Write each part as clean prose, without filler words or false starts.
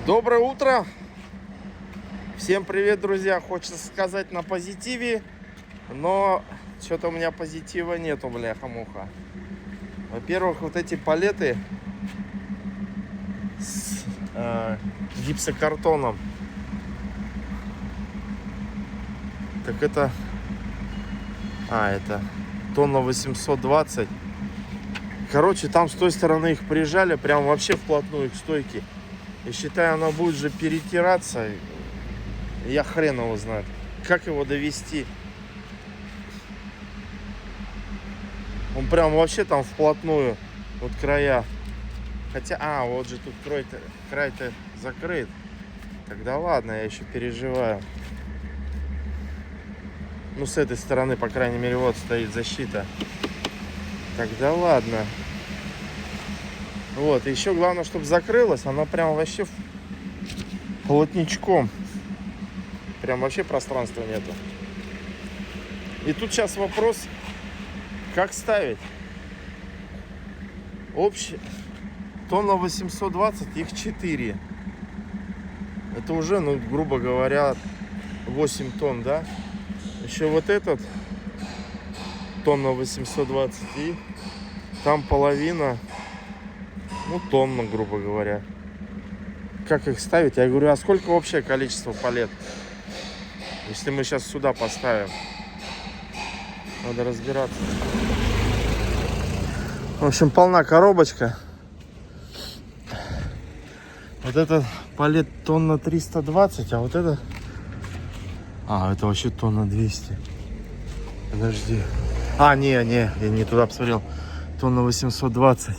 Доброе утро! Всем привет, друзья! Хочется сказать на позитиве, но что-то у меня позитива нету, бляха-муха. Во-первых, вот эти палеты с гипсокартоном. Так это тонна 820. Короче, там с той стороны их прижали прям вообще вплотную к стойке. И считаю, она будет же перетираться. Я хрен его знает. Как его довести? Он прям вообще там вплотную. Вот края. Хотя, вот же тут край-то закрыт. Тогда ладно, я еще переживаю. Ну, с этой стороны, по крайней мере, вот стоит защита. Тогда ладно. Вот, и еще главное, чтобы закрылась. Она прям вообще плотничком. Прям вообще пространства нету. И тут сейчас вопрос, как ставить. Общий тонна 820, их 4. Это уже, ну, грубо говоря, 8 тонн, да? Еще вот этот тонна 820 и там половина, ну, тонна, грубо говоря. Как их ставить? Я говорю, а сколько общее количество палет? Если мы сейчас сюда поставим, надо разбираться. В общем, полна коробочка. Вот этот палет тонна 320, а вот это... это вообще тонна 200. Подожди. Не, я не туда посмотрел. Тонна 820.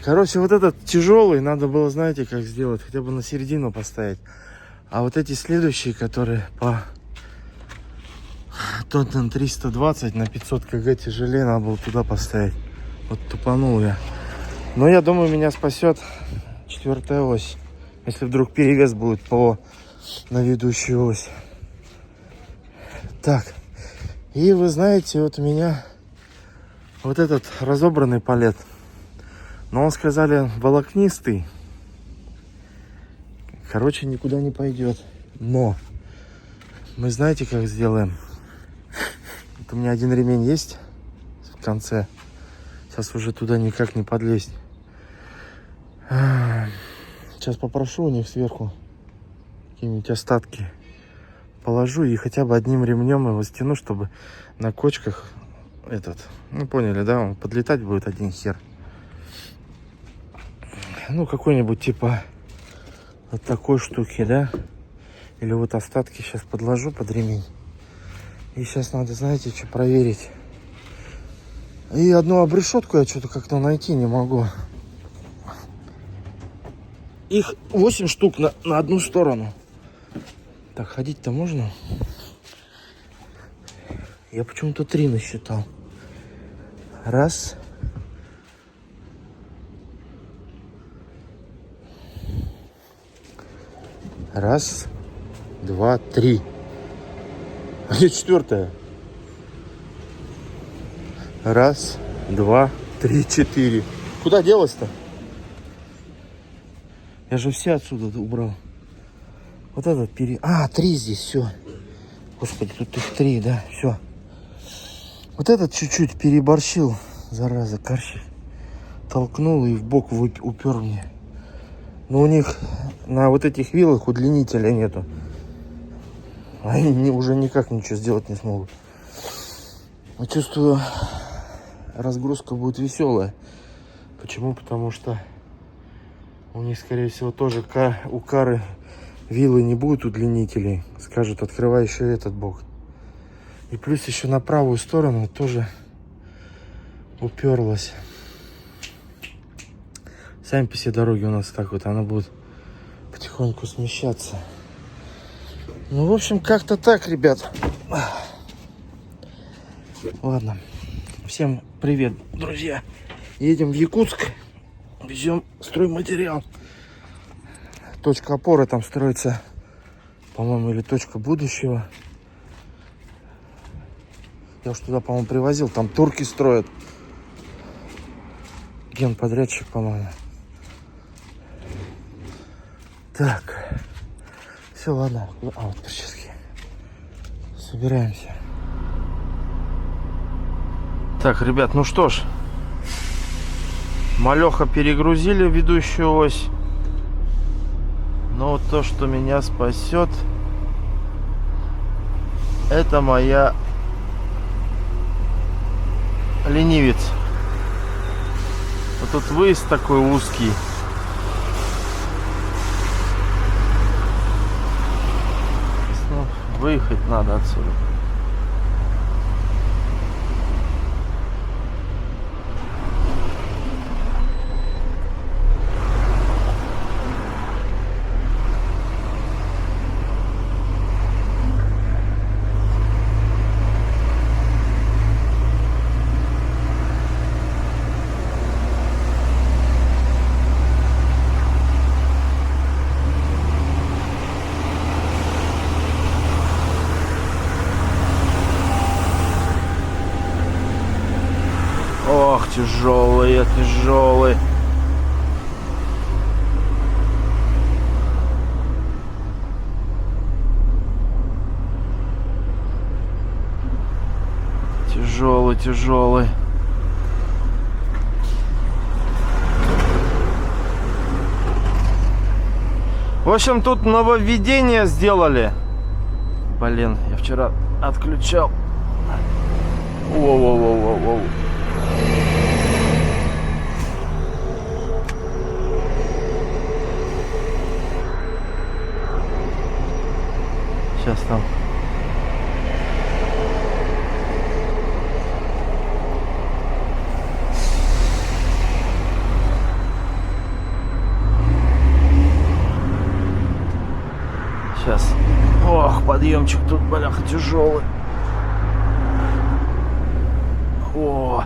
Короче, вот этот тяжелый надо было, знаете, как сделать? Хотя бы на середину поставить. А вот эти следующие, которые по тонна 320 на 500 кг тяжелее, надо было туда поставить. Вот тупанул я. Но я думаю, меня спасет 4-я ось. Если вдруг перевес будет на ведущую ось. Так. И вы знаете, вот у меня вот этот разобранный палет. Но он, сказали, волокнистый. Короче, никуда не пойдет. Но мы знаете, как сделаем? Вот у меня один ремень есть в конце. Сейчас уже туда никак не подлезть. Сейчас попрошу у них сверху какие-нибудь остатки. Положу и хотя бы одним ремнем его стяну, чтобы на кочках поняли, да, он подлетать будет один хер. Ну, какой-нибудь типа вот такой штуки, да. Или вот остатки сейчас подложу под ремень. И сейчас надо, знаете, что проверить. И одну обрешетку я что-то как-то найти не могу. Их 8 штук на одну сторону. Так, ходить-то можно? Я почему-то 3 насчитал. Раз. Раз, два, 3. А где 4-я? Раз, два, 3, 4. Куда делась-то? Я же все отсюда убрал. Вот этот 3 здесь, все. Господи, тут их 3, да, все. Вот этот чуть-чуть переборщил, зараза, корщик. Толкнул и в бок упер мне. Но у них на вот этих вилах удлинителя нету. Они уже никак ничего сделать не смогут. Я чувствую, разгрузка будет веселая. Почему? Потому что у них, скорее всего, тоже у кары вилы не будет удлинителей. Скажут, открывай еще этот бок. И плюс еще на правую сторону тоже уперлась. Сами по себе дороги у нас так вот, она будет потихоньку смещаться. Ну, в общем, как-то так, ребят. Ладно. Всем привет, друзья. Едем в Якутск. Везем стройматериал. Точка опоры там строится, по-моему, или точка будущего. Я уж туда, по-моему, привозил. Там турки строят. Генподрядчик, по-моему. Так. Все, ладно. А, вот прически. Собираемся. Так, ребят, ну что ж. Малеха перегрузили ведущую ось. Но вот то, что меня спасет, это моя ленивец. Вот тут выезд такой узкий. Ну, выехать надо отсюда. Ох, тяжелые, тяжелые. Тяжелый, тяжелый. В общем, тут нововведение сделали. Блин, я вчера отключал. Воу-воу-воу-воу-воу. Сейчас там. Сейчас. Ох, подъемчик тут, бляха, тяжелый. О.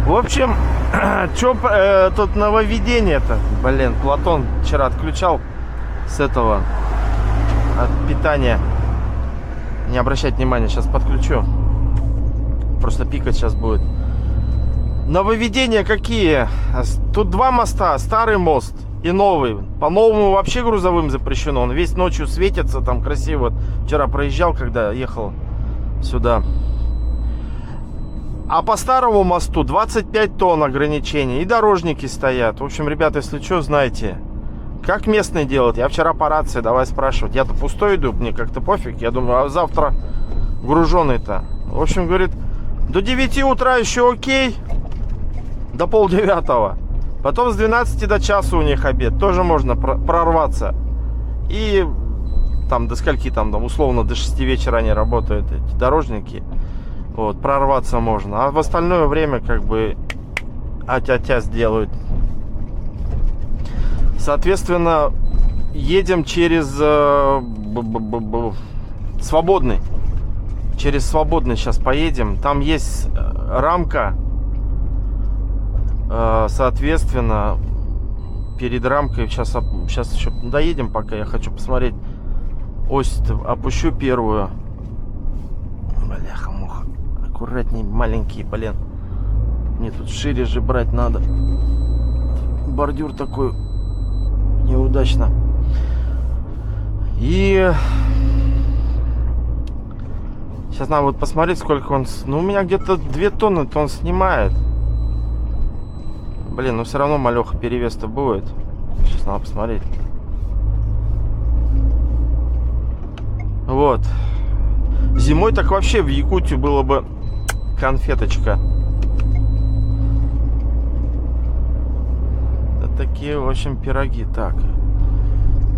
В общем, что тут нововведение-то? Блин, Платон вчера отключал с этого, от питания. Не обращать внимания, сейчас подключу. Просто пикать сейчас будет. Нововведения какие? Тут два моста. Старый мост и новый. По-новому вообще грузовым запрещено. Он весь ночью светится, там красиво. Вчера проезжал, когда ехал сюда. А по старому мосту 25 тонн ограничений. И дорожники стоят. В общем, ребята, если что, знаете, как местные делают. Я вчера по рации давай спрашивать. Я-то пустой иду, мне как-то пофиг. Я думаю, а завтра груженый-то. В общем, говорит, до 9 утра еще окей. До 8:30. Потом с 12 до часа у них обед. Тоже можно прорваться. И там до скольки там условно до 6 вечера они работают, эти дорожники. Вот, прорваться можно. А в остальное время как бы атя-тя сделают. Соответственно, едем через Свободный. Через Свободный сейчас поедем. Там есть рамка. Соответственно, перед рамкой сейчас еще доедем, пока я хочу посмотреть. Ось опущу первую. Бляха-муха. Аккуратней, маленькие, блин. Мне тут шире же брать надо. Бордюр такой неудачно. И сейчас надо вот посмотреть, сколько он. Ну, у меня где-то 2 тонны-то он снимает. Блин, но все равно малеха перевес-то будет. Сейчас надо посмотреть. Вот. Зимой так вообще в Якутию было бы конфеточка. Да такие, в общем, пироги. Так.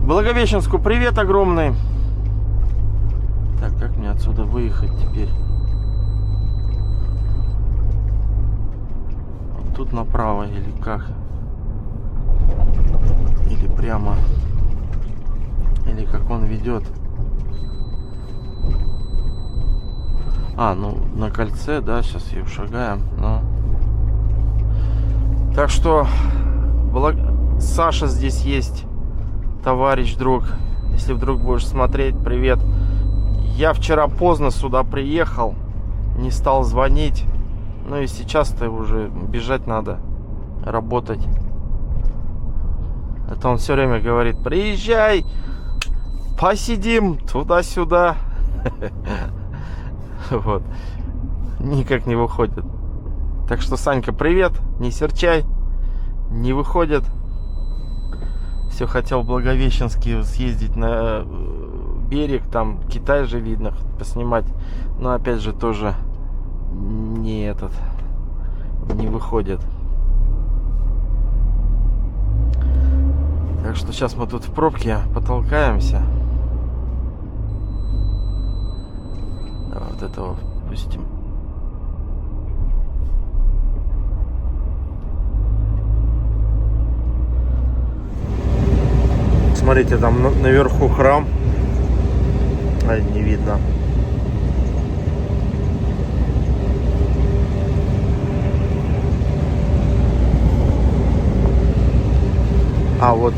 Благовещенску привет огромный. Так, как мне отсюда выехать теперь? Вот тут направо или как? Или прямо? Или как он ведет? А, ну на кольце, да, сейчас ее шагаем. Но... Так что Саша здесь есть, товарищ, друг. Если вдруг будешь смотреть, привет. Я вчера поздно сюда приехал, не стал звонить. Ну и сейчас-то уже бежать надо, работать. Это он все время говорит: приезжай, посидим туда-сюда. Вот. Никак не выходит. Так что, Санька, привет. Не серчай. Не выходит. Все хотел в Благовещенске съездить на берег. Там Китай же видно, поснимать. Но опять же тоже не выходит. Так что сейчас мы тут в пробке потолкаемся. Давай вот этого пустим. Смотрите, там наверху храм. А, не видно. А вот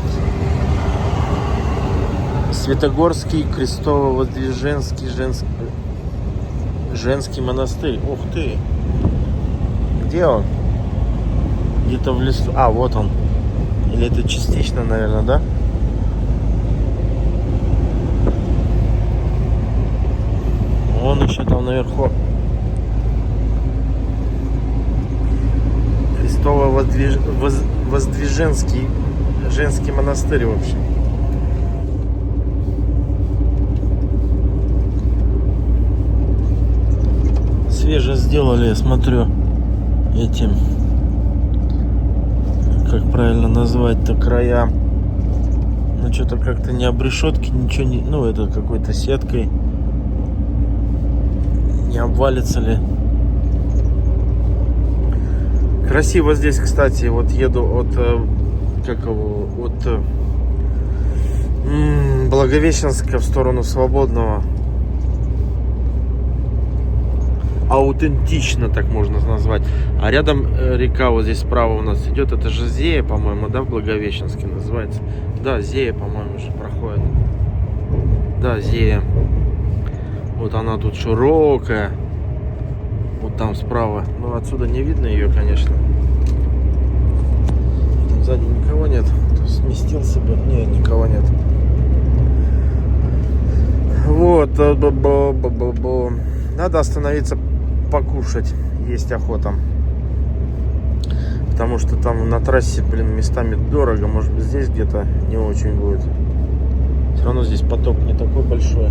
Святогорский Крестово-Воздвиженский женский монастырь. Ух ты! Где он? Где-то в лесу. А, вот он. Или это частично, наверное, да? Вон еще там наверху. Крестово-Воздвиженский женский монастырь, в общем. Свеже сделали, я смотрю, этим, как правильно назвать-то, края. Ну, что-то как-то не об решетке, ничего не... Ну, это какой-то сеткой. Не обвалится ли? Красиво здесь, кстати. Вот еду от Благовещенска в сторону Свободного. Аутентично, так можно назвать. А рядом река вот здесь справа у нас идет. Это же Зея, по-моему, да, в Благовещенске называется. Да, Зея, по-моему, же проходит. Да, Зея. Вот она тут широкая. Вот там справа. Ну, отсюда не видно ее, конечно. Там сзади никого нет. Кто сместился бы. Не, никого нет. Вот. Надо остановиться покушать. Есть охота. Потому что там на трассе, блин, местами дорого. Может быть, здесь где-то не очень будет. Все равно здесь поток не такой большой.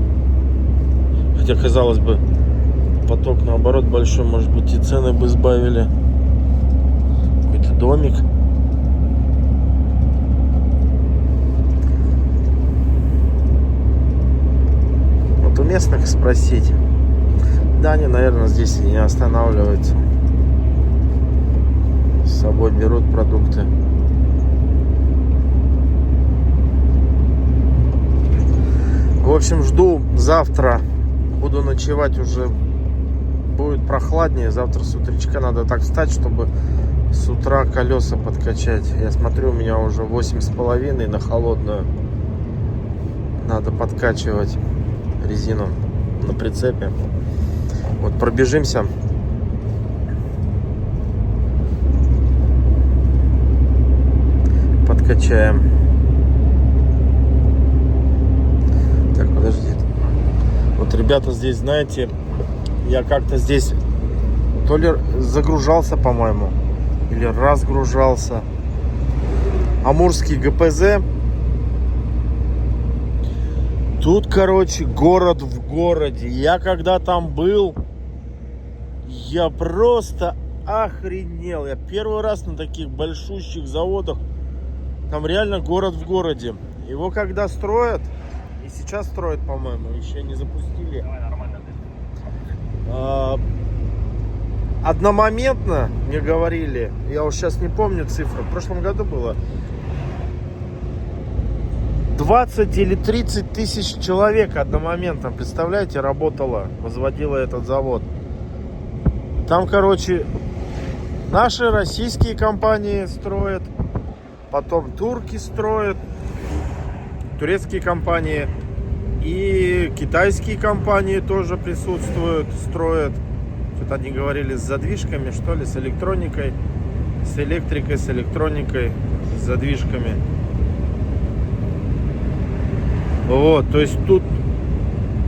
Хотя, казалось бы, поток наоборот большой. Может быть, и цены бы сбавили. Какой-то домик. Вот у местных спросить. Да, они, наверное, здесь и не останавливаются. С собой берут продукты. В общем, жду завтра. Буду ночевать уже. Будет прохладнее. Завтра с утречка надо так встать, чтобы с утра колеса подкачать. Я смотрю, у меня уже 8,5 на холодную. Надо подкачивать резину на прицепе. Вот пробежимся. Подкачаем. Так, подожди. Вот ребята здесь, знаете, я как-то здесь то ли загружался, по-моему, или разгружался. Амурский ГПЗ. Тут, короче, город в городе. Я когда там был, я просто охренел. Я первый раз на таких большущих заводах. Там реально город в городе. Его когда строят, и сейчас строят, по-моему, еще не запустили. Одномоментно мне говорили, я уж сейчас не помню цифру, в прошлом году было 20 или 30 тысяч человек одномоментно, представляете, работало, возводило этот завод. Там, короче, наши российские компании строят, потом турки строят, турецкие компании, и китайские компании тоже присутствуют, строят. Что-то они говорили с задвижками, что ли, с электроникой, с электрикой, с электроникой, с задвижками. Вот, то есть тут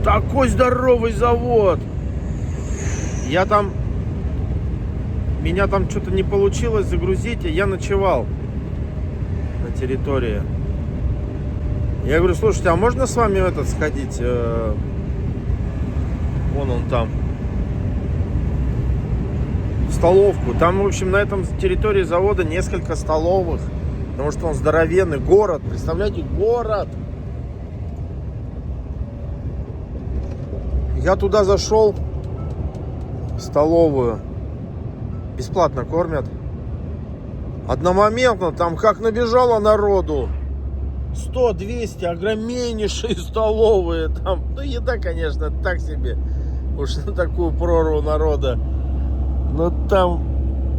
такой здоровый завод. Меня там что-то не получилось загрузить, и я ночевал на территории. Я говорю, слушайте, а можно с вами сходить? Вон он там. В столовку. Там, в общем, на этом территории завода несколько столовых. Потому что он здоровенный. Город. Представляете, город. Я туда зашел. В столовую. Бесплатно кормят. Одномоментно там как набежало народу. 100-200, огромнейшие столовые. Там, ну, еда, конечно, так себе. Уж на такую прорву народа. Но там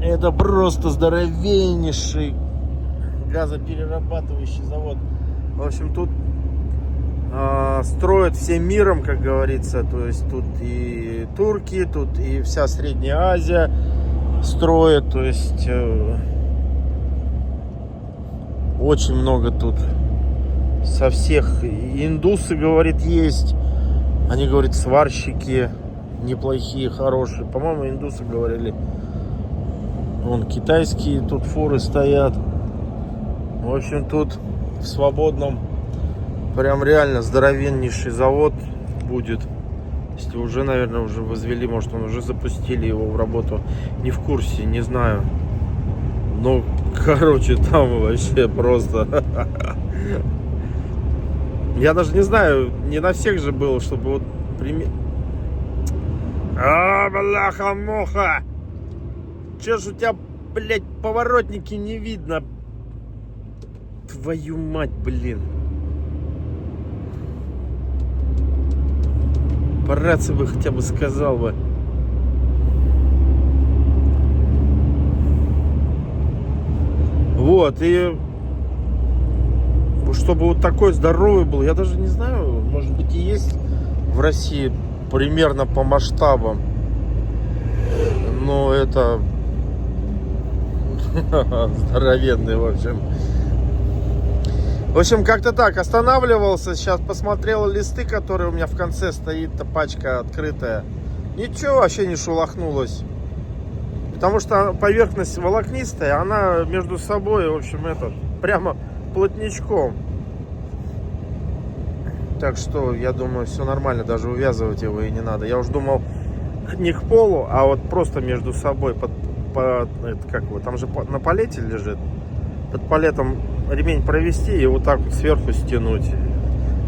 это просто здоровеннейший газоперерабатывающий завод. В общем, тут строят всем миром, как говорится. То есть тут и турки, тут и вся Средняя Азия строят. То есть очень много тут со всех. Индусы, говорит, есть. Они, говорит, сварщики неплохие, хорошие. По-моему, индусы говорили. Вон китайские тут фуры стоят. В общем, тут в Свободном прям реально здоровеннейший завод будет. Если уже, наверное, уже возвели, может, он уже запустили его в работу. Не в курсе, не знаю. Ну, короче, там вообще просто... Я даже не знаю, не на всех же было, чтобы вот... бляха-муха! Че ж у тебя, блядь, поворотники не видно? Твою мать, блин. По рации бы хотя бы сказал бы. Вот, и чтобы вот такой здоровый был, я даже не знаю, может быть и есть в России примерно по масштабам. Но это здоровенный, в общем. В общем, как-то так, останавливался, сейчас посмотрел листы, которые у меня в конце стоит, пачка открытая. Ничего вообще не шелохнулось. Потому что поверхность волокнистая, она между собой, в общем, прямо плотничком. Так что, я думаю, все нормально, даже увязывать его и не надо. Я уж думал, не к полу, а вот просто между собой, там же на палете лежит. Под палетом ремень провести и вот так вот сверху стянуть.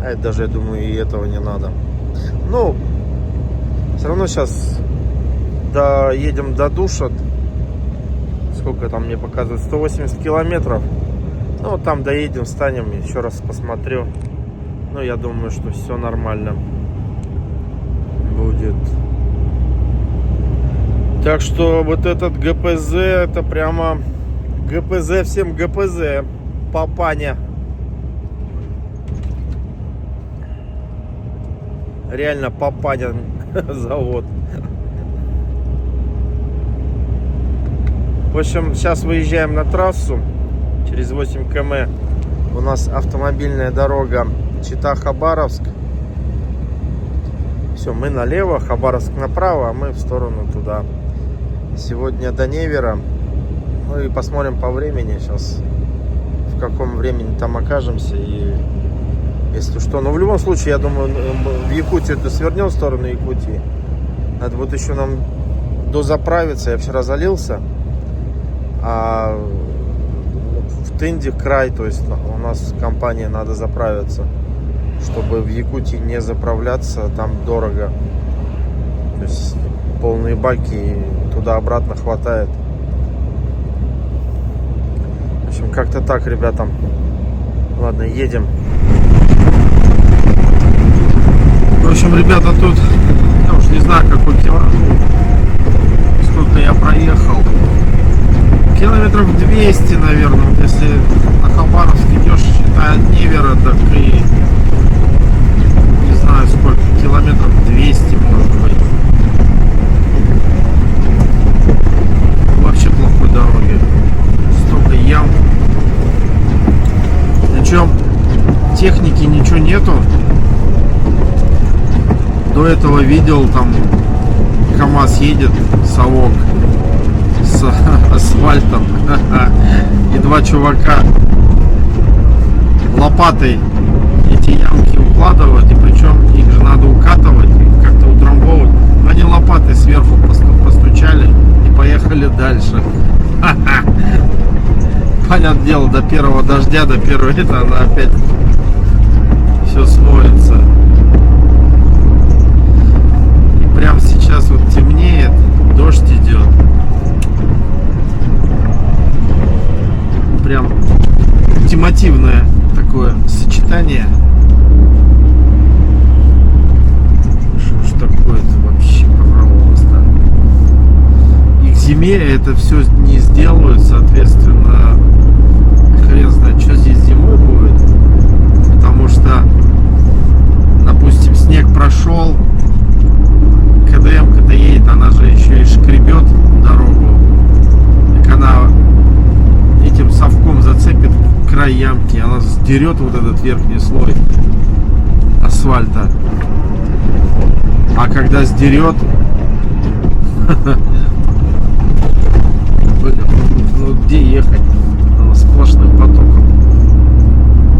А это даже, я думаю, и этого не надо. Ну, все равно сейчас доедем до душа. Сколько там мне показывают? 180 километров. Ну, там доедем, встанем, еще раз посмотрю. Ну, я думаю, что все нормально будет. Так что вот этот ГПЗ, это прямо ГПЗ всем ГПЗ. Папаня. Реально папаня завод. В общем, сейчас выезжаем на трассу. Через 8 км у нас автомобильная дорога Чита-Хабаровск. Все, мы налево, Хабаровск направо, а мы в сторону туда. Сегодня до Невера. Ну и посмотрим по времени сейчас, в каком времени там окажемся. И если что. Но в любом случае, я думаю, в Якутию свернем в сторону Якутии. Надо вот еще нам дозаправиться. Я вчера залился. А в Тынде край, то есть у нас компания надо заправиться, чтобы в Якутии не заправляться, там дорого. То есть полные баки туда-обратно хватает. В общем, как-то так, ребята. Ладно, едем. В общем, ребята, тут я уж не знаю, какой километр, сколько я проехал. Километров 200, наверное. Вот если на Хабаровск идешь, считая от Невера, так и не знаю сколько, километров 200, может быть. Вообще плохой дороги. Столько ям. Причем техники ничего нету. до этого видел, там КамАЗ едет, совок с асфальтом, и два чувака лопатой эти ямки укладывают, и причем их же надо укатывать, как-то утрамбовывать. Они лопатой сверху постучали и поехали дальше. Понятное дело, до первого дождя, до первого это она опять все смоется. И прям сейчас вот темнеет, дождь идет. Прям ультимативное такое сочетание. Что ж такое-то вообще, пожалуйста. И к зиме это все не сделают, соответственно, хрен знает, что здесь зимой будет. Потому что, допустим, снег прошел, КДМ-ка-то едет, она же еще и шкребет дорогу. Так она этим совком зацепит край ямки, она сдерет вот этот верхний слой асфальта. А когда сдерет, ну где ехать? Сплошным потоком.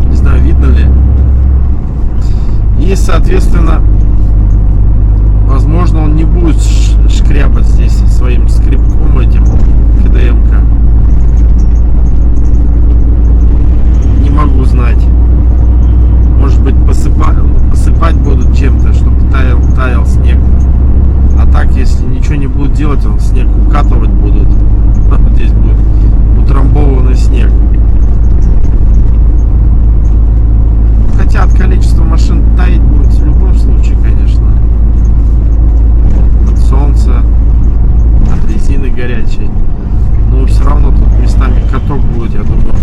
Не знаю, видно ли. И, соответственно, возможно, он не будет шкрябать здесь своим скребком этим КДМ-ка. Не могу знать. Может быть, посыпать будут чем-то, чтобы таял снег. А так, если ничего не будут делать, он снег укатывать будут. Здесь будет утрамбованный снег. Хотя от количества машин таять будет в любом случае, конечно. От солнца, от резины горячей. Но все равно тут местами каток будет, я думаю,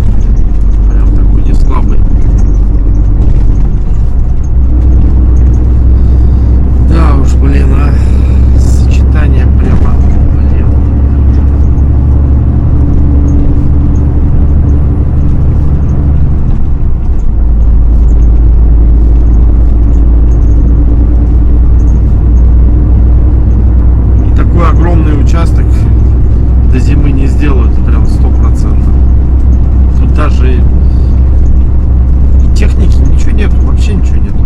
прям такой не слабый. Да уж, блин, а сочетание прямо, блин. И такой огромный участок до зимы не сделают, прям 100%. Тут даже и техники ничего нету, вообще ничего нету.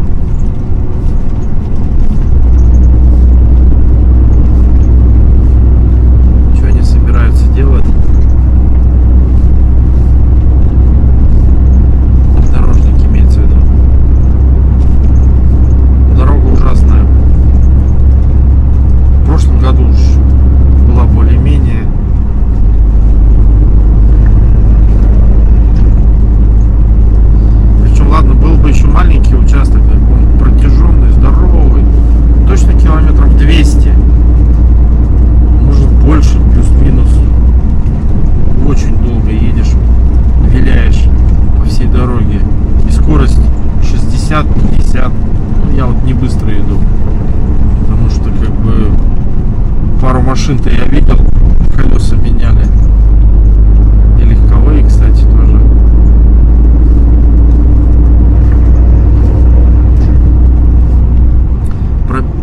Что они собираются делать? Дорожники имеется в виду. Дорога ужасная. В прошлом году уж была более-менее. Причем, ладно, был бы еще маленький участок, он протяженный, здоровый, точно километров 200, может больше, плюс-минус. Очень долго едешь, виляешь по всей дороге, и скорость 60-50. Я вот не быстро иду, потому что как бы пару машин-то я видел, колеса меняли. И легковые, кстати, тоже.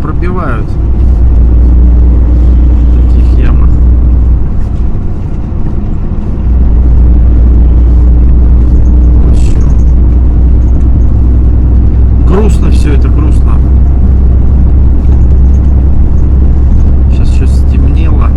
Пробивают в таких ямах. Вообще. Грустно все это, грустно. Сейчас еще стемнело.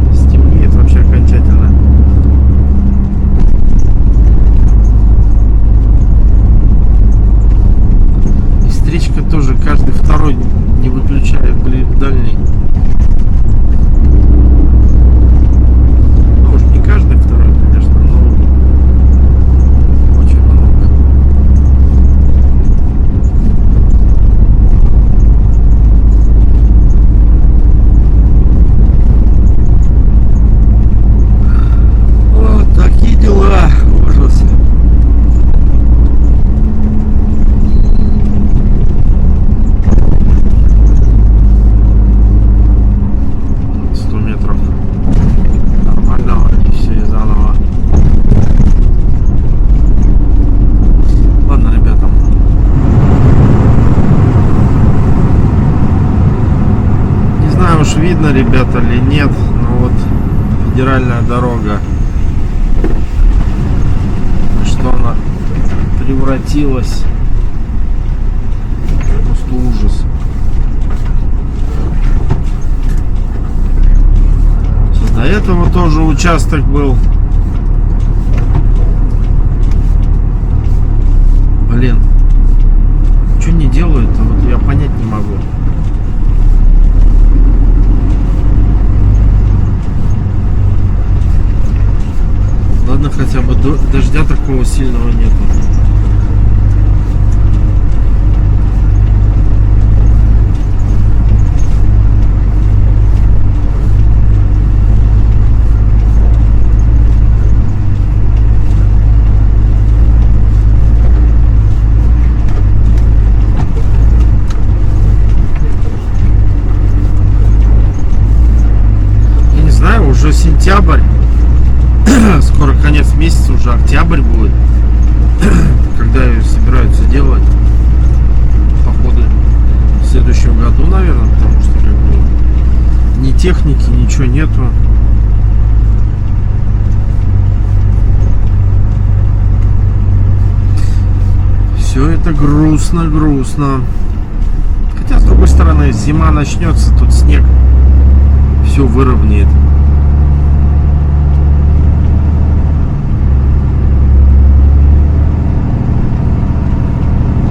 видно, ребята, или нет, но вот федеральная дорога, что она превратилась, просто ужас. До этого тоже участок был. Блин, что не делают-то, вот я понять не могу. Ладно, хотя бы дождя такого сильного нету. Я не знаю, уже сентябрь. Скоро конец месяца, уже октябрь будет. Когда ее собираются делать? Походу в следующем году, наверное, потому что как бы ни техники, ничего нету. Все это грустно. Хотя, с другой стороны, зима начнется, тут снег все выровняет.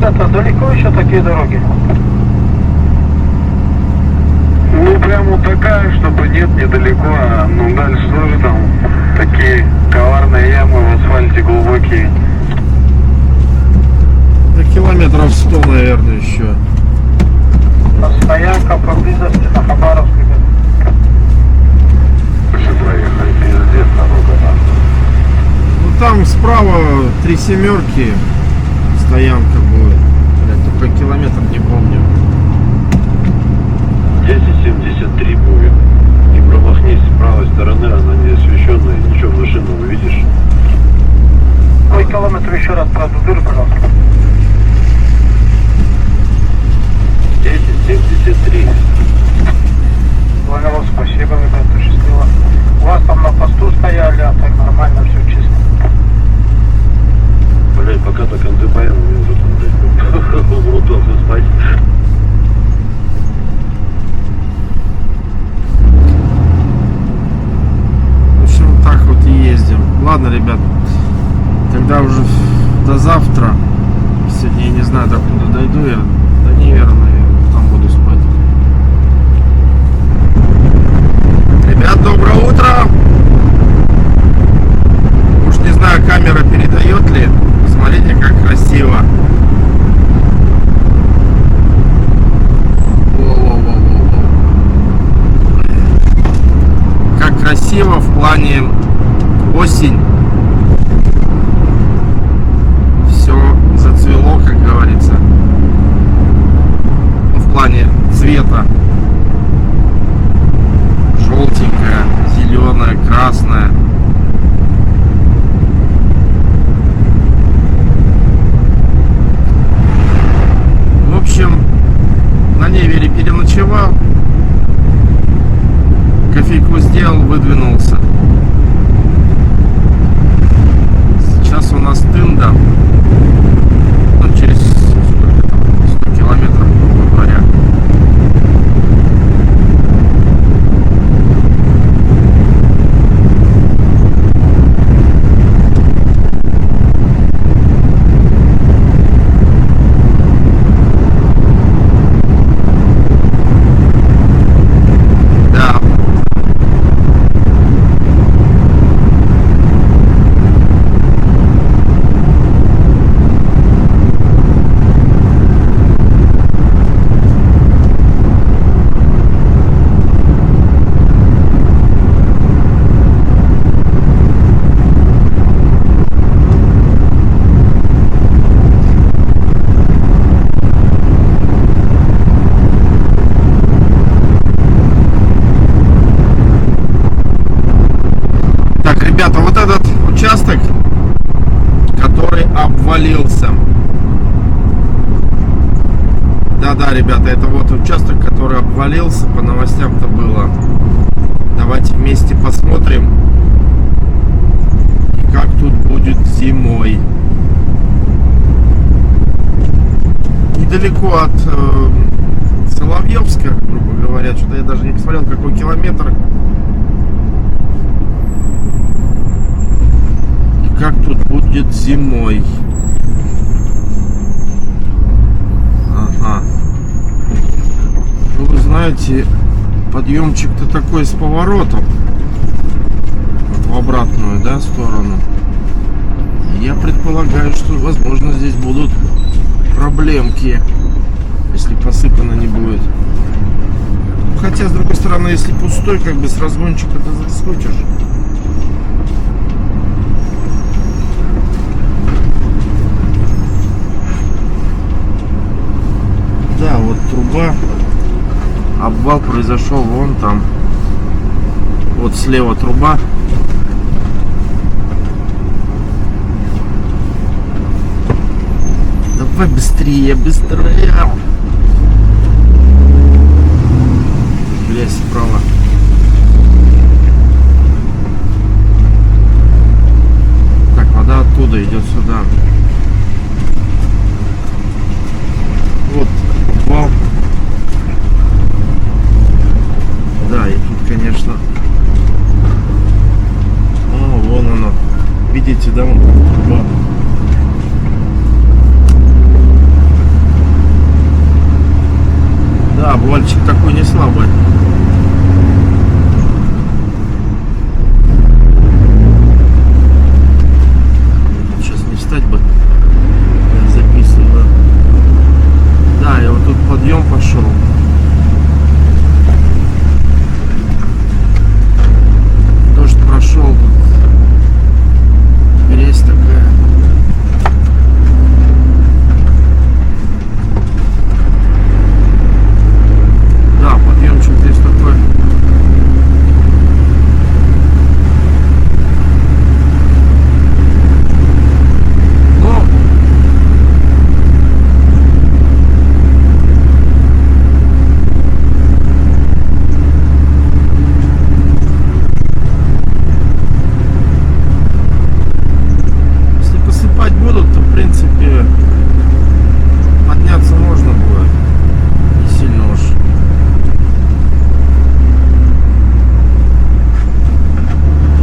Это далеко еще такие дороги? Ну, прям вот такая, чтобы нет, недалеко, а ну дальше тоже там такие коварные ямы в асфальте глубокие. Да километров 100, наверное, еще. Стоянка поблизости на Хабаровской. Еще проехали, пиздец, дорога там. Ну там справа 3 семерки стоянка будет. Блядь, только километр не помню. 1073 будет. Не промахнись с правой стороны, она не освещенная, ничего, машину увидишь. Какой километр еще раз продублируй, пожалуйста. 1073. Понял, спасибо, ребята, счастливо. У вас там на посту стояли, а так нормально, все чисто. Блять, пока до концы поеду, мне уже там, блядь, удобно спать. В общем, так вот и ездим. Ладно, ребят, тогда уже до завтра. Сегодня я не знаю, докуда дойду я. Да неверно, я там буду спать. Ребят, доброе утро! Уж не знаю, камера передает ли. Смотрите, как красиво. Во-во-во-во-во. Как красиво в плане осень. Все зацвело, как говорится. В плане цвета. Желтенькое, зеленое, красное. В общем, на Невере переночевал, кофейку сделал, выдвинулся. Да-да, ребята, это вот участок, который обвалился, по новостям-то было. Давайте вместе посмотрим, как тут будет зимой. Недалеко от Соловьевска, грубо говоря, что-то я даже не посмотрел, какой километр. И как тут будет зимой. Ага. Ну, вы знаете, подъемчик-то такой с поворотом. Вот в обратную, да, сторону. Я предполагаю, что, возможно, здесь будут проблемки, если посыпано не будет. Хотя, с другой стороны, если пустой, как бы с разгончика ты заскочишь. Да, вот труба. Обвал произошел вон там. Вот слева труба. Давай быстрее, быстрее. Грязь справа. Так, вода оттуда идет сюда. Вот вал. Да, и тут, конечно. О, вон оно. Видите, да, вон труба. Да, обвальчик такой не слабый. Сейчас не встать бы. Я записываю. Да, и вот тут подъем пошел. Дождь прошел. Тут грязь такая. Здесь такой. Ну, если посыпать будут, то в принципе подняться можно будет. Не сильно уж.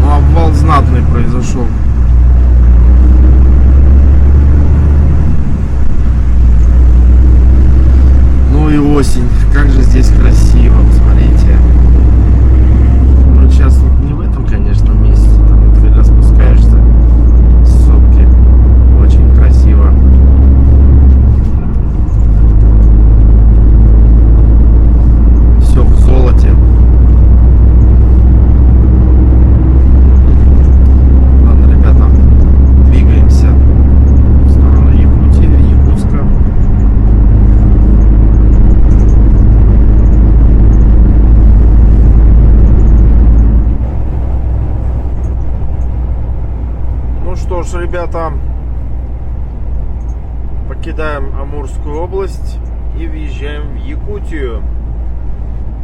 Обвал знатный произошел. Ну и осень. Как же здесь красиво, смотрите. Ну сейчас вот не в этом, конечно, месте. Там вот когда спускаешься с сопки. Очень красиво. Все в золоте. Что ж, ребята, покидаем Амурскую область и въезжаем в Якутию.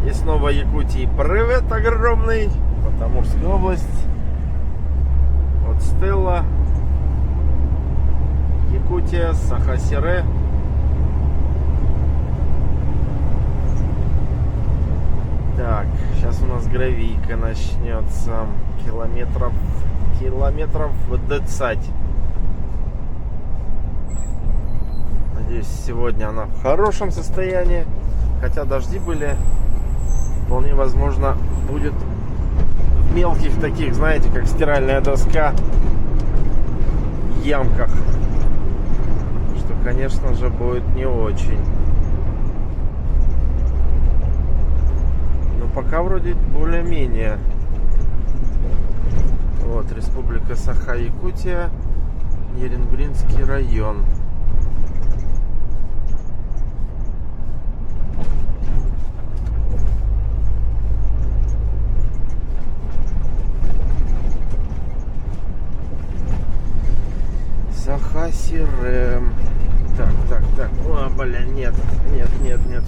И снова Якутии привет огромный. Вот Амурская область. Вот Стелла. Якутия, Саха-Сире. Так, сейчас у нас гравийка начнется. Километров 20. Надеюсь, сегодня она в хорошем состоянии. Хотя дожди были. Вполне возможно, будет в мелких таких, знаете, как стиральная доска, ямках. Что, конечно же, будет не очень. Но пока вроде более-менее. Вот, Республика Саха-Якутия, Неренгринский район. Саха-Сире. Так. О, блин, нет,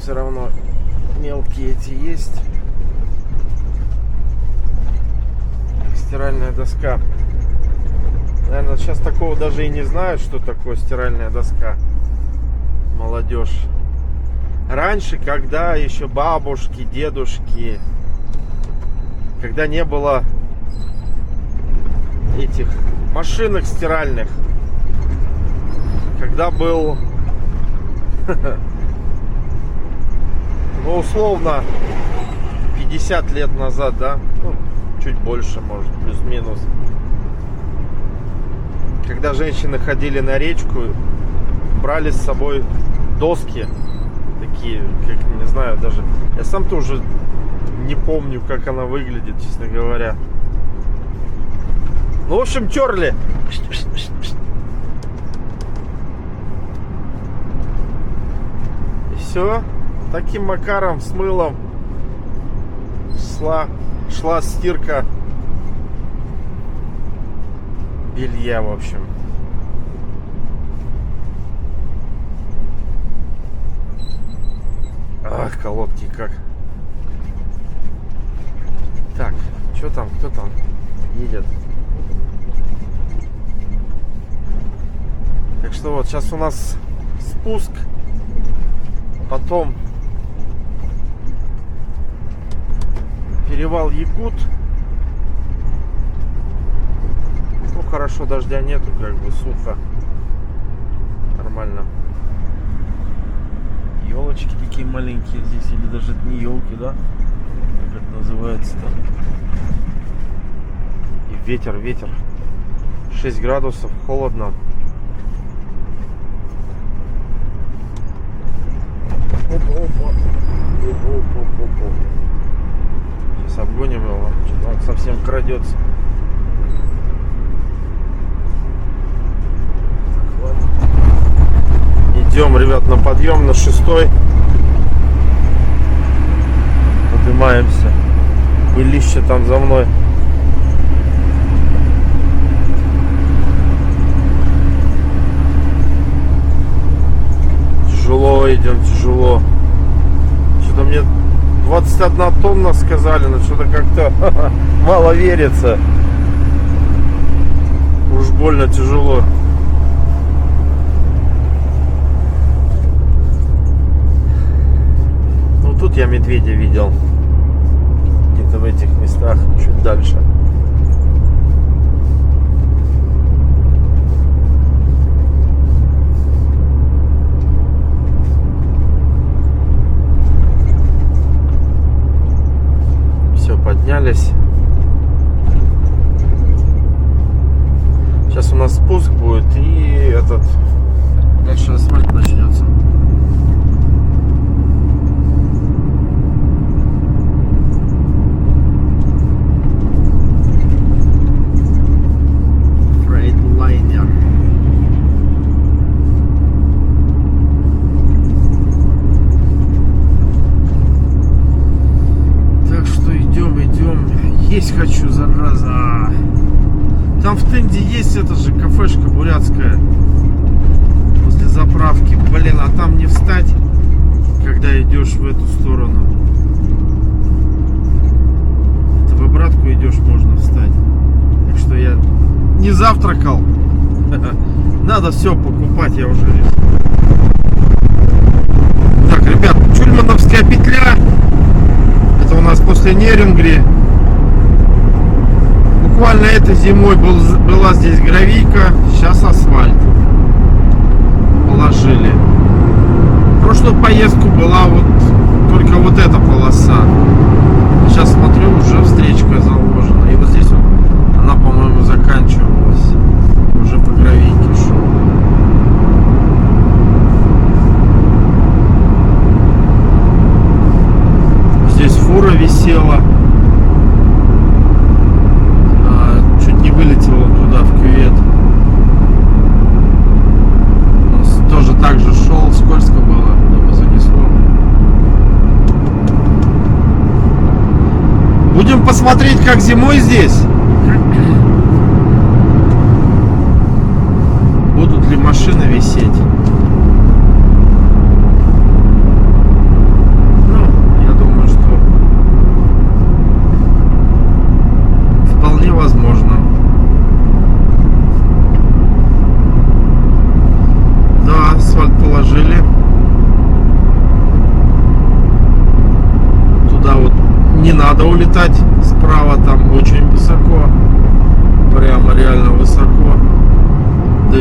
все равно мелкие эти есть. Стиральная доска. Наверное, сейчас такого даже и не знают, что такое стиральная доска. Молодежь. Раньше, когда еще бабушки, дедушки, когда не было этих машинок стиральных, когда был, ну, условно, 50 лет назад, да, ну, чуть больше, может, плюс-минус, когда женщины ходили на речку, брали с собой доски, такие, как, не знаю, даже, я сам тоже не помню, как она выглядит, честно говоря. Ну, в общем, терли. И все. Таким макаром, с мылом шла стирка белья, в общем. Ах, колодки как. Так, что там, кто там едет? Так что вот, сейчас у нас спуск, потом перевал Якут. Ну, хорошо, дождя нету, как бы сухо, нормально. Елочки такие маленькие здесь, или даже это не елки, да? Как это называется-то? И ветер. 6 градусов, холодно. Опа. Сейчас обгоним его, что-то он совсем крадется. Идем, ребят, на подъем, на 6-й. Поднимаемся. Пылище там за мной. Тяжело идем, тяжело. Что-то мне 21 тонна сказали, но что-то как-то мало верится. Уж больно тяжело. Ну тут я медведя видел. Где-то в этих местах, чуть дальше. Поднялись. Сейчас у нас спуск будет и дальше асфальт начнется. Фрейдлайнер. Есть хочу, зараза. Там в Тынде есть эта же кафешка бурятская возле заправки. Блин, а там не встать, когда идешь в эту сторону. Это в обратку идешь, можно встать. Так что я не завтракал. Надо все покупать, я уже решил. Так, ребят, Чульмановская петля. Это у нас после Нерингри. Буквально этой зимой была здесь гравийка, сейчас асфальт положили. В прошлую поездку была только вот эта полоса. Сейчас смотрю, уже встречка заложена. И вот здесь вот она, по-моему, заканчивалась. Уже по гравийке шел. Здесь фура висела. Вылетел он туда, в кювет. Он тоже так же шел, скользко было, его занесло. Будем посмотреть, как зимой здесь. Будут ли машины висеть.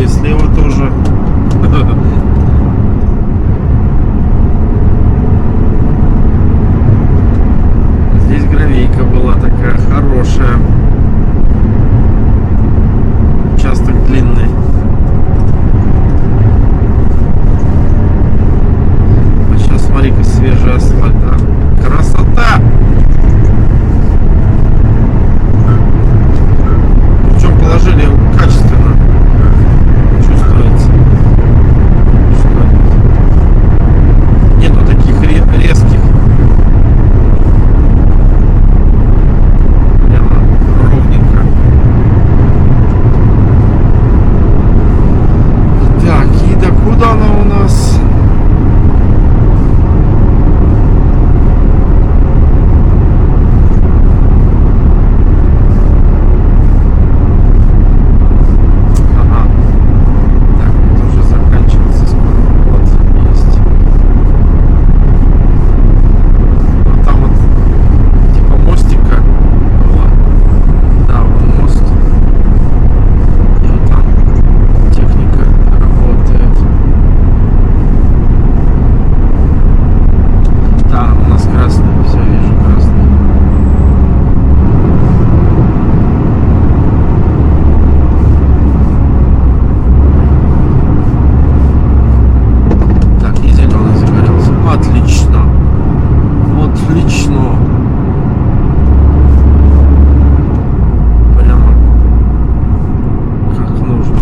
слева тоже. Здесь гравейка была такая хорошая. Участок длинный. А сейчас смотри-ка, свежий асфальт. А? Красота! Причем положили его качественно. Чувствуется. Что нету таких резких. Прямо ровненько. Так, и докуда она у нас? Ага. Так, это уже заканчивается скоро. Вот есть. Вот там вот типа мостика было. Да, вон мост. И вот там техника работает. Да, у нас красный, все вижу, красный. Так, и зеленый загорелся. Отлично. Отлично. Прямо как нужно.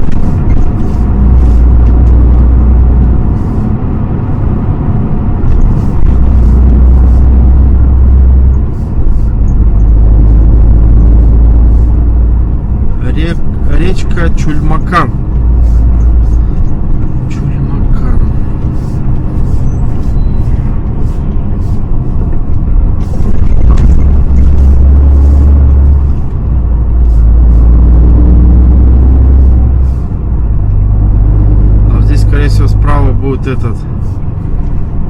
Речка Чульмакан. Чульмакан. А здесь, скорее всего, справа будет этот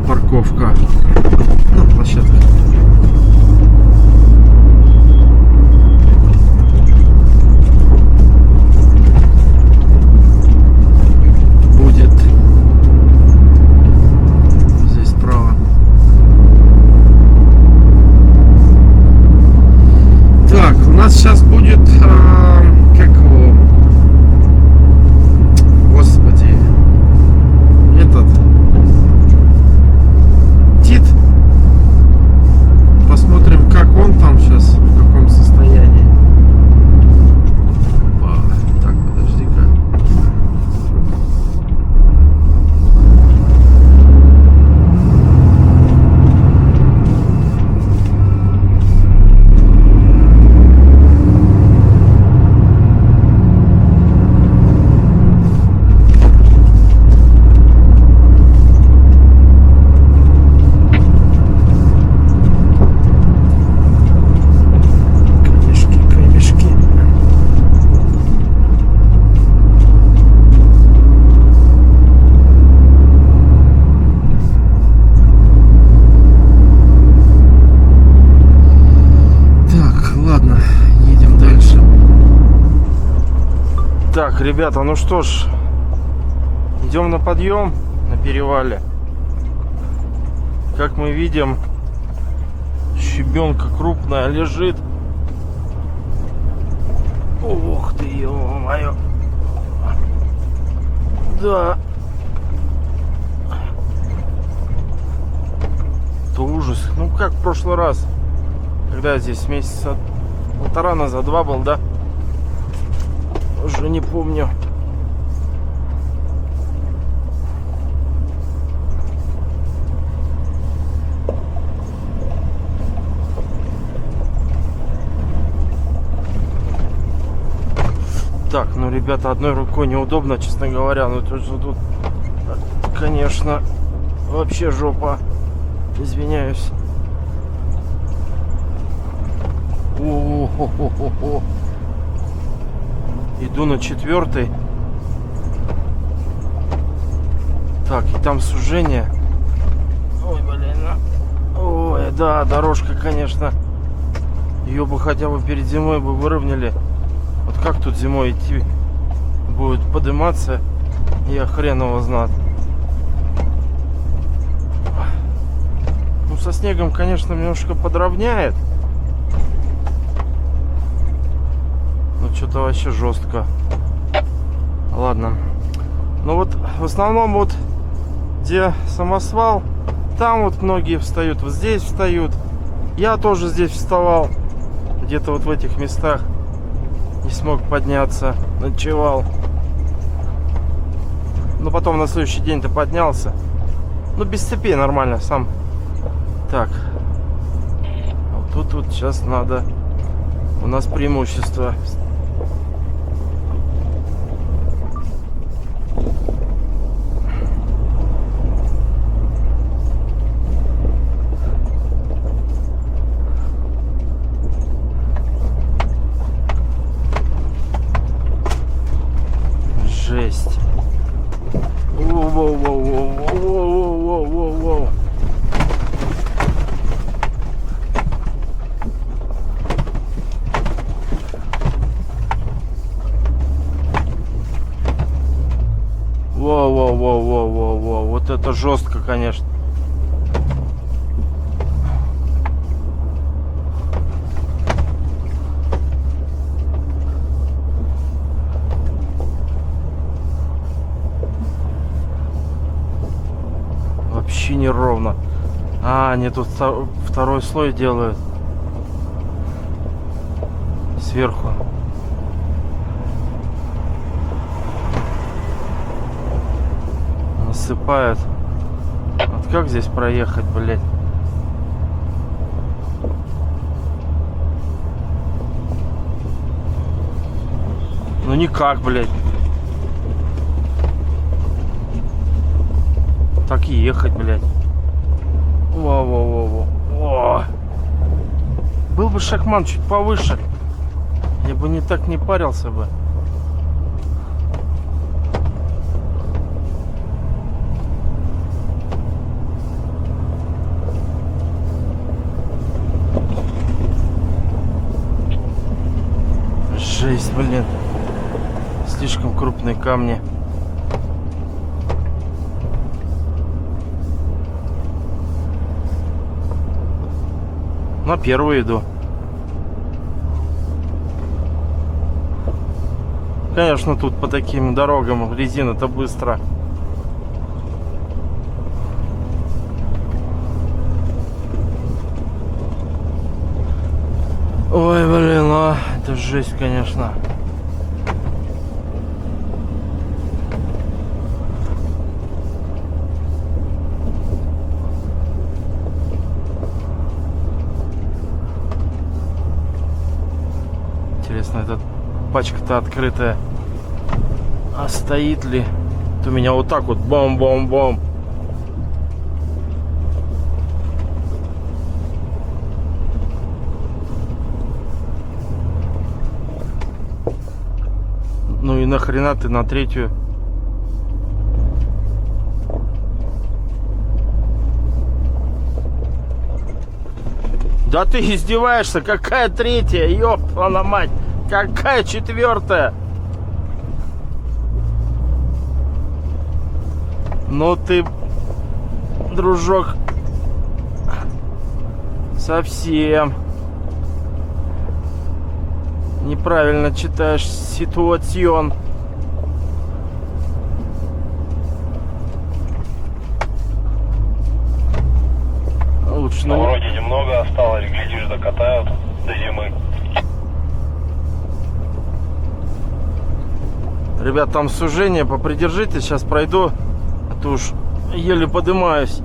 парковка. Ну, площадка. Будет здесь справа. Так, у нас сейчас будет как его, господи, этот Тит. Посмотрим, как он там сейчас, в каком состоянии. Опа. Так, подожди-ка. Камешки, камешки. Так, ладно, едем дальше. Так, ребята, ну что ж, идем на подъем на перевале. Как мы видим, щебенка крупная лежит. Ух ты, ё-моё. Да. Это ужас. Ну как в прошлый раз. Когда я здесь месяца полтора назад, 2 был, да? Уже не помню. Так, ну, ребята, одной рукой неудобно, честно говоря. Ну, тут, конечно, вообще жопа. Извиняюсь. О-о-о-о-о. Иду на 4-й. Так, и там сужение. Ой, блин. Ой, да, дорожка, конечно. Ее бы хотя бы перед зимой бы выровняли. Вот как тут зимой идти будет подниматься, я хрен его знает. Ну, со снегом, конечно, немножко подровняет. Но что-то вообще жестко. Ладно. Ну вот, в основном вот, где самосвал, там вот многие встают, вот здесь встают. Я тоже здесь вставал. Где-то вот в этих местах. Не смог подняться, ночевал. Но потом на следующий день-то поднялся. Ну, без цепи нормально, сам. Так. Вот тут вот сейчас надо. У нас преимущество. Жесть. Воу-воу-воу-воу-воу-воу-воу-воу. Воу-воу-воу-воу-воу-воу. Вот это жестко, конечно. Вообще неровно. А, они тут второй слой делают. Сверху. Насыпают. Вот как здесь проехать, блядь? Ну никак, блядь. Так и ехать, блядь. Во-во-во-во. Был бы шахман чуть повыше, я бы не так не парился бы. Жесть, блин. Слишком крупные камни. На первую иду. Конечно, тут по таким дорогам резина-то быстро. Ой, блин, это жесть, конечно. Интересно, эта пачка-то открытая. А стоит ли? То меня вот так вот бом-бом-бом. Ну и нахрена ты на третью? Да ты издеваешься? Какая третья? Ёпта мать! Какая четвертая? Ну ты, дружок, совсем неправильно читаешь ситуацион. Лучше, ну, вроде немного осталось, глядишь, докатают до зимы. Ребят, там сужение, попридержите, сейчас пройду, а то уж еле подымаюсь.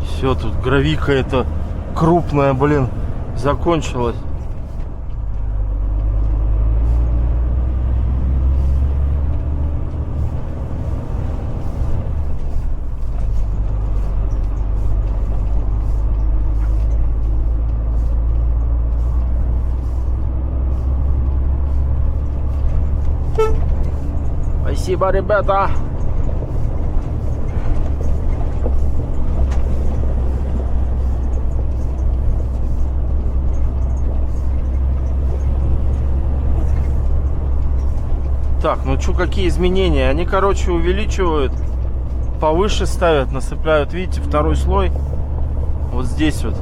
Все, тут гравика эта крупная, блин, закончилась. Спасибо, ребята. Так, ну что, какие изменения? Они, короче, увеличивают, повыше ставят, насыпляют, видите, второй слой. Вот здесь вот.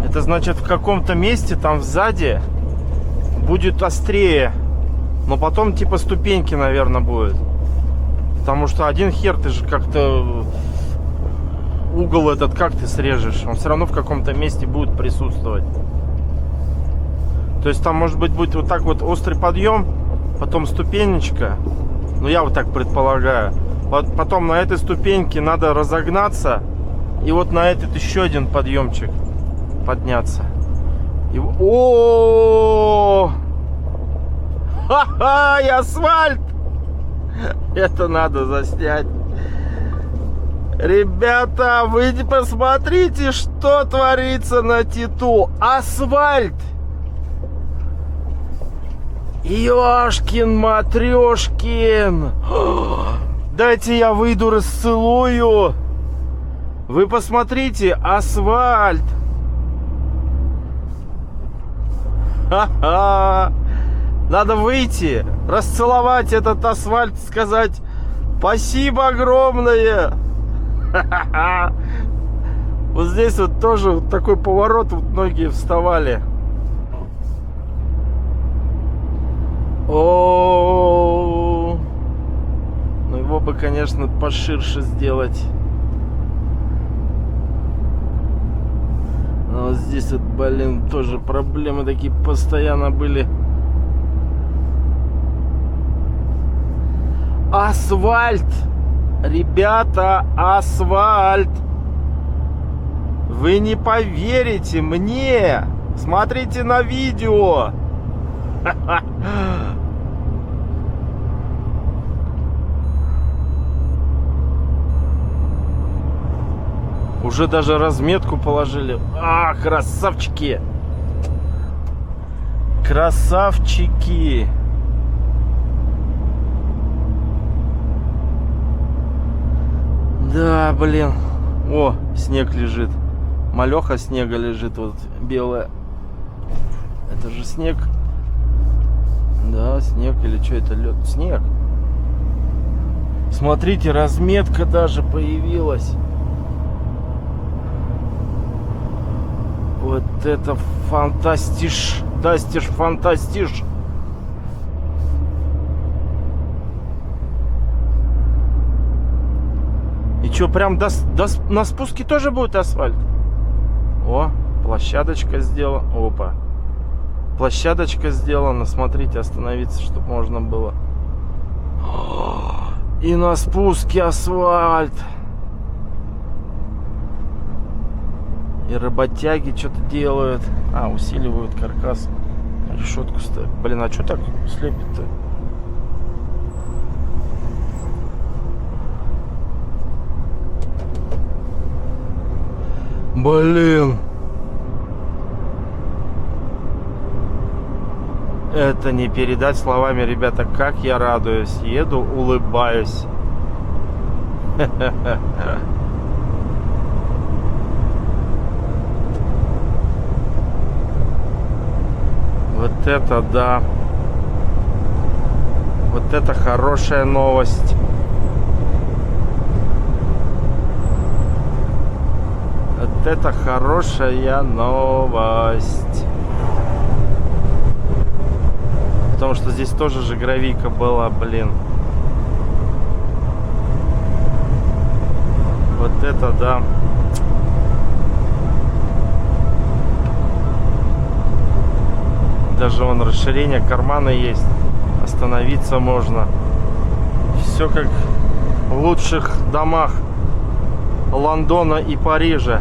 Это значит, в каком-то месте там сзади будет острее. Но потом типа ступеньки, наверное, будет. Потому что один хер ты же как-то угол этот как ты срежешь? Он все равно в каком-то месте будет присутствовать. То есть там может быть будет вот так вот острый подъем, потом ступенечка. Ну я вот так предполагаю. Потом на этой ступеньке надо разогнаться. И вот на этот еще один подъемчик подняться. И... О! Ха-ха! И асфальт! Это надо заснять. Ребята, вы посмотрите, что творится на Титу. Асфальт! Ёшкин-матрёшкин! Дайте я выйду, расцелую. Вы посмотрите, асфальт. Ха-ха. Надо выйти, расцеловать этот асфальт, сказать спасибо огромное. Ха-ха-ха. Вот здесь вот тоже вот такой поворот, вот многие вставали. О, ну его бы, конечно, поширше сделать. Но вот здесь вот, блин, тоже проблемы такие постоянно были. Асфальт! Ребята, асфальт! Вы не поверите мне! Смотрите на видео! Уже даже разметку положили. А, красавчики! Красавчики! Да, блин. О, снег лежит. Малеха снега лежит, вот белая. Это же снег. Да, снег или что это, лед? Снег. Смотрите, разметка даже появилась. Вот это фантастиш. Дастиш, фантастиш. И что, прям на спуске тоже будет асфальт? О, площадочка сделана. Опа. Площадочка сделана. Смотрите, остановиться, чтобы можно было. И на спуске асфальт. И работяги что-то делают. А, усиливают каркас. Решетку ставят. Блин, а что так слепит-то? Блин. Это не передать словами, ребята, как я радуюсь. Еду, улыбаюсь. Вот это да. Вот это хорошая новость. Вот это хорошая новость. Потому что здесь тоже же гравийка была, блин. Вот это да. Даже вон расширение кармана есть. Остановиться можно. Все как в лучших домах Лондона и Парижа.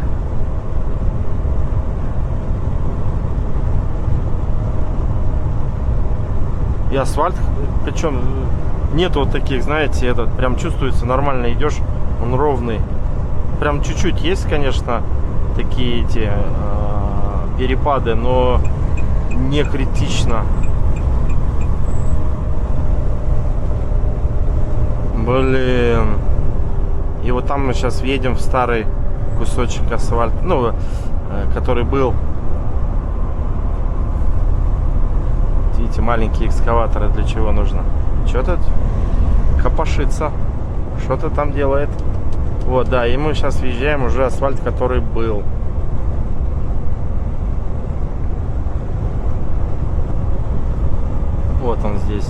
И асфальт, причем нет вот таких, знаете, этот прям чувствуется, нормально идешь, он ровный. Прям чуть-чуть есть, конечно, такие эти перепады, но не критично. Блин. И вот там мы сейчас въедем в старый кусочек асфальта, ну, который был. Видите, маленькие экскаваторы для чего нужно? Что-то копошится. Что-то там делает. Вот, да, и мы сейчас въезжаем уже асфальт, который был. Вот он здесь.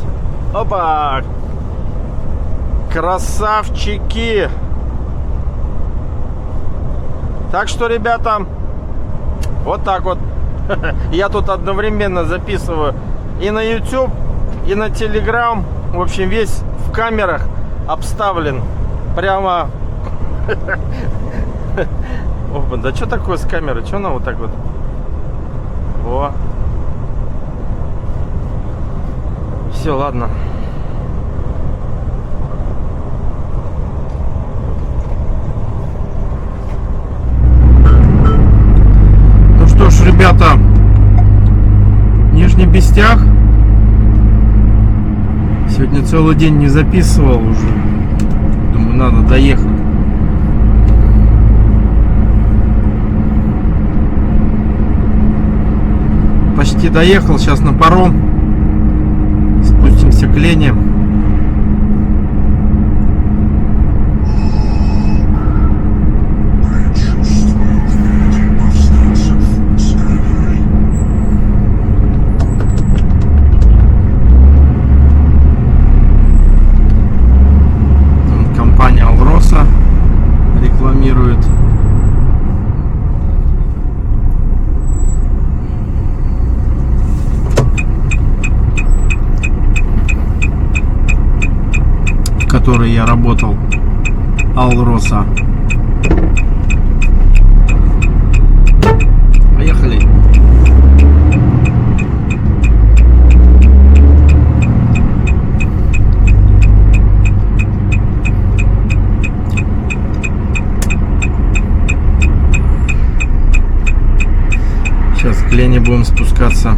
Опа! Красавчики! Так что, ребята, вот так вот. Я тут одновременно записываю и на YouTube, и на Telegram. В общем, весь в камерах обставлен. Прямо... Опа, да что такое с камерой? Что она вот так вот? О. Все, ладно. Ну что ж, ребята, Нижний Бестях. Сегодня целый день не записывал уже. Думаю, надо доехать. Почти доехал, сейчас на паром. Спустимся к Лене. Компания Алроса рекламирует. В которой я работал. Алроса. Поехали. Сейчас к Лене будем спускаться.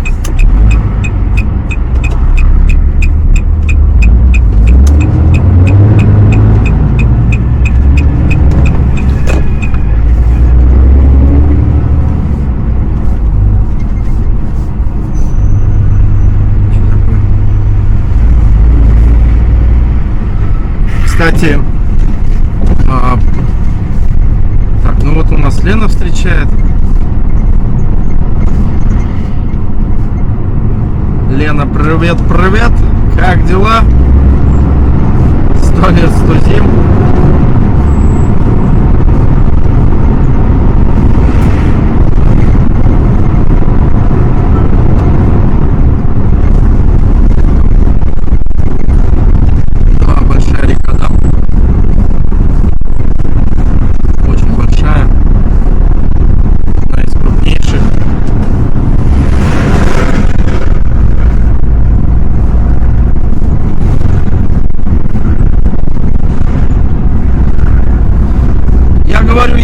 Кстати, так, ну вот у нас Лена встречает. Лена, привет, привет, как дела? 100 лет, 100 зим.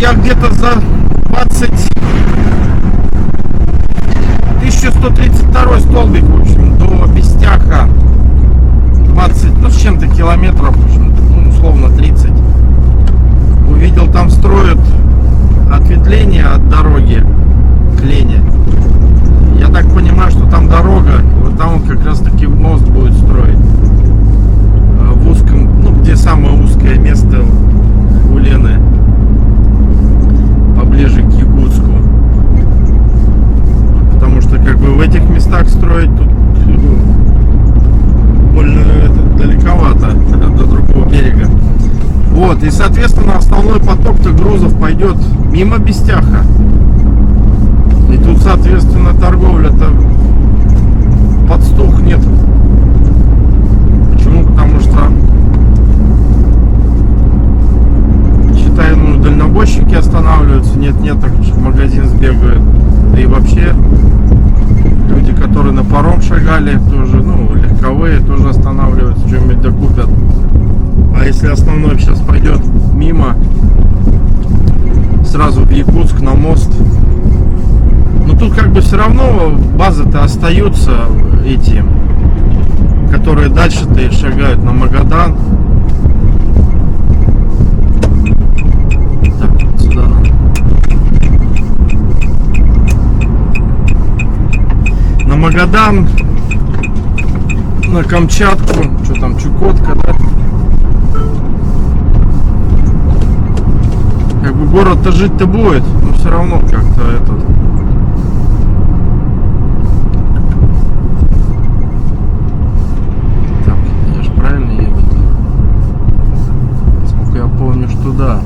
Я где-то за 1132 столбик, в общем, до Бестяха 20, ну с чем-то километров, в общем, ну, условно 30. Увидел, там строят ответвление от дороги к Лене. Я так понимаю, что там дорога, вот там как раз таки мост будет строить. В узком, ну где самое узкое место у Лены. Поближе к Якутску, потому что как бы в этих местах строить тут больно далековато до другого берега. Вот, и соответственно основной поток-то грузов пойдет мимо Бестяха, и тут соответственно торговля-то подстухнет. Почему? Потому что дальнобойщики останавливаются, нет, так в магазин сбегают. Да и вообще люди, которые на паром шагали, тоже, ну, легковые, тоже останавливаются, что-нибудь докупят. А если основной сейчас пойдет мимо, сразу в Якутск на мост, но тут как бы все равно базы-то остаются эти, которые дальше-то и шагают на Магадан. Магадан, на Камчатку, что там, Чукотка, да? Как бы город-то жить-то будет, но все равно как-то этот... Так, я ж правильно еду-то? Сколько я помню, что да.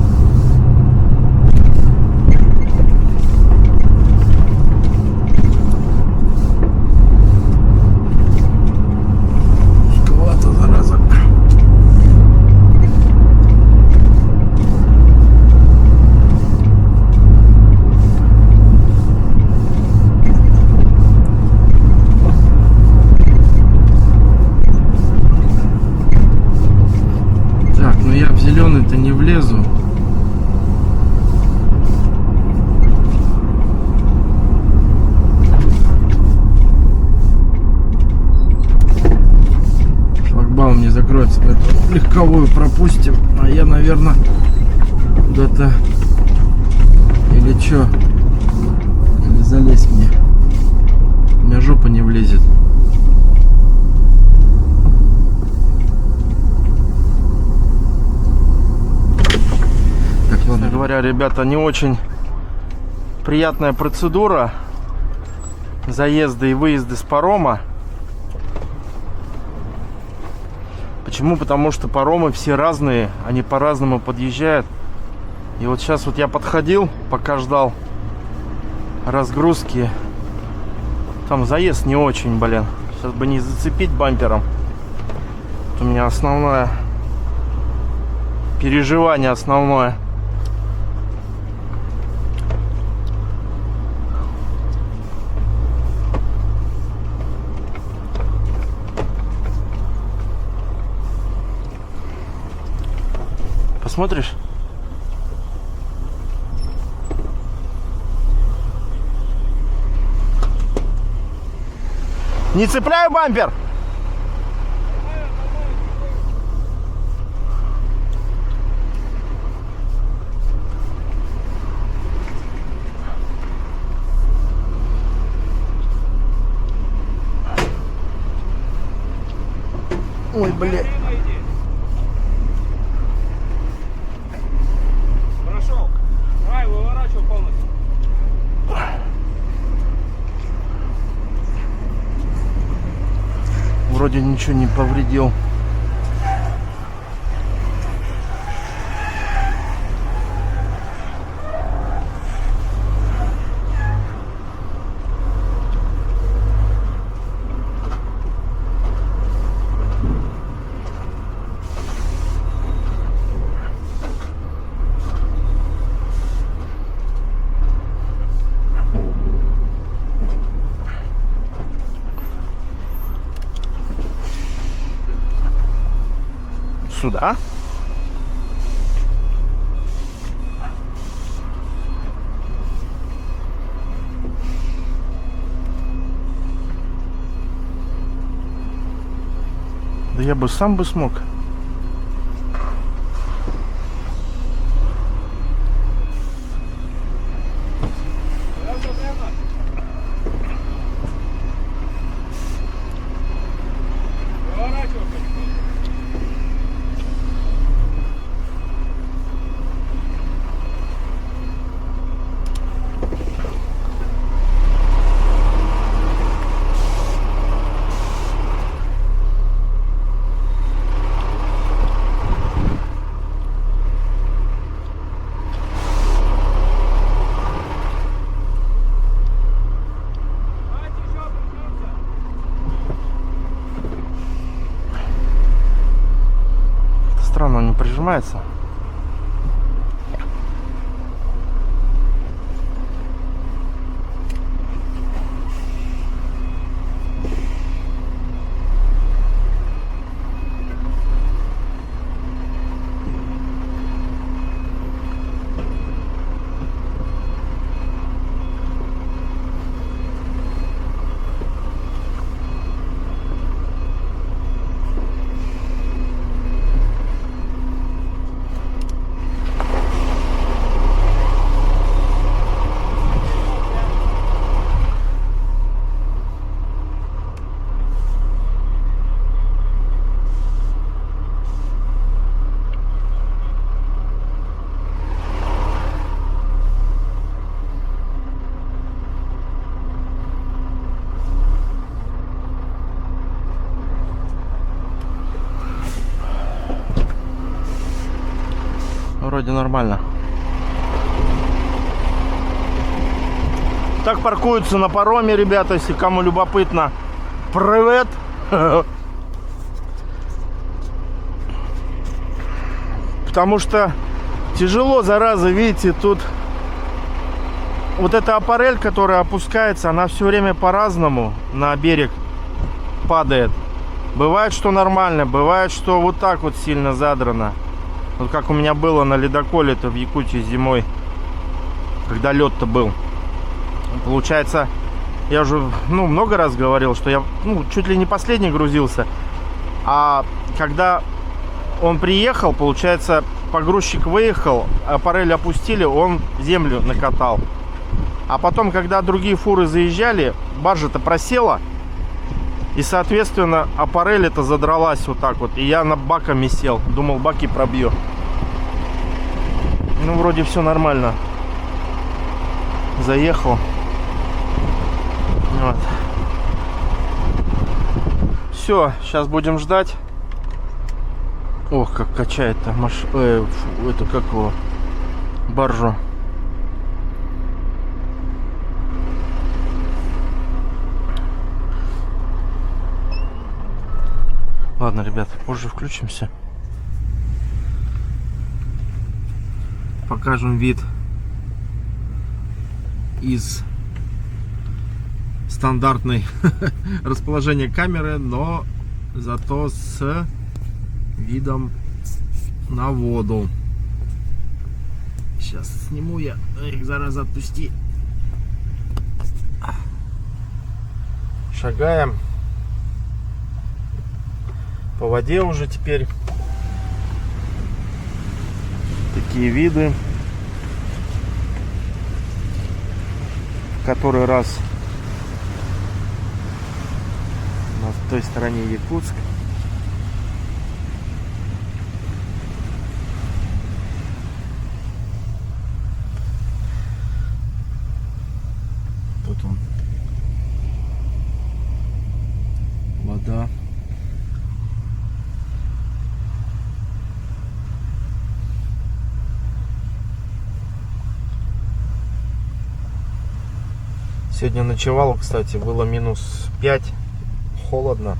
Зараза. Так, ну я в зеленый-то не влезу. Шлагбаум не закроется, поэтому легковую пропустим. А я, наверное, куда-то или что? Или залезть мне? У меня жопа не влезет. Так, ладно. Говоря, ребята, не очень приятная процедура заезда и выезда с парома. Почему? Потому что паромы все разные, они по-разному подъезжают. И вот сейчас вот я подходил, пока ждал разгрузки. Там заезд не очень, блин. Сейчас бы не зацепить бампером. Это у меня основное переживание, основное. Посмотришь? Не цепляю бампер! Ой, блядь. Прошел. Давай, выворачивай полностью. Вроде ничего не повредил. Сюда. Да я бы сам бы смог. Странно, он не прижимается. вроде нормально. Так паркуются на пароме, ребята, если кому любопытно. Привет! Потому что тяжело, зараза, видите, тут вот эта аппарель, которая опускается, она все время по-разному на берег падает. Бывает, что нормально, бывает, что вот так вот сильно задрано. Вот как у меня было на ледоколе-то в Якутии зимой, когда лед-то был. Получается, я уже много раз говорил, что я чуть ли не последний грузился. А когда он приехал, получается, погрузчик выехал, аппарель опустили, он землю накатал. А потом, когда другие фуры заезжали, баржа-то просела. И, соответственно, аппарель это задралась вот так вот. И я на баками сел. Думал, баки пробью. Ну, вроде все нормально. Заехал. Вот. Все, сейчас будем ждать. Ох, как качает-то это как его? Баржу. Ладно, ребят, позже включимся. Покажем вид из стандартной расположения камеры, но зато с видом на воду. Сейчас сниму я. Их, зараза, отпусти. Шагаем по воде уже теперь. Такие виды. В который раз на той стороне Якутск. Тут он. Вода. Сегодня ночевал, кстати, было минус 5, холодно.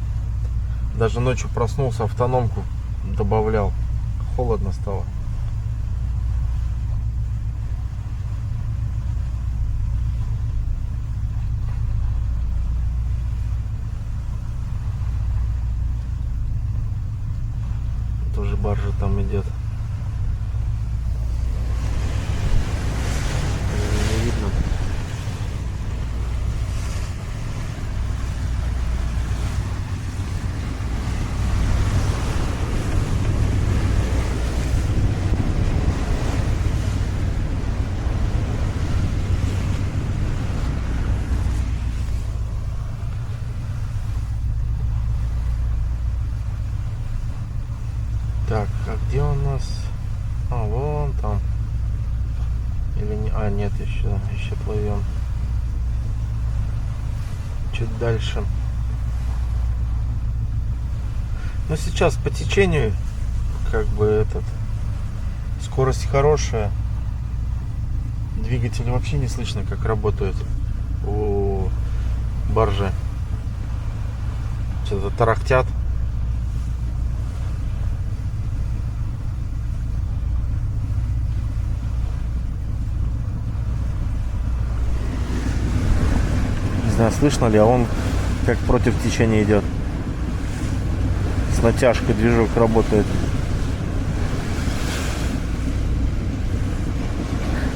Даже ночью проснулся, автономку добавлял. Холодно стало. Тоже баржа там идет. Не видно. Так, а где у нас? А, вон там. Или не? А, нет, еще плывем. Чуть дальше. Но сейчас по течению, как бы скорость хорошая. Двигатель вообще не слышно, как работает у баржи. Что-то тарахтят. Не знаю, слышно ли, а он как против течения идет. С натяжкой движок работает.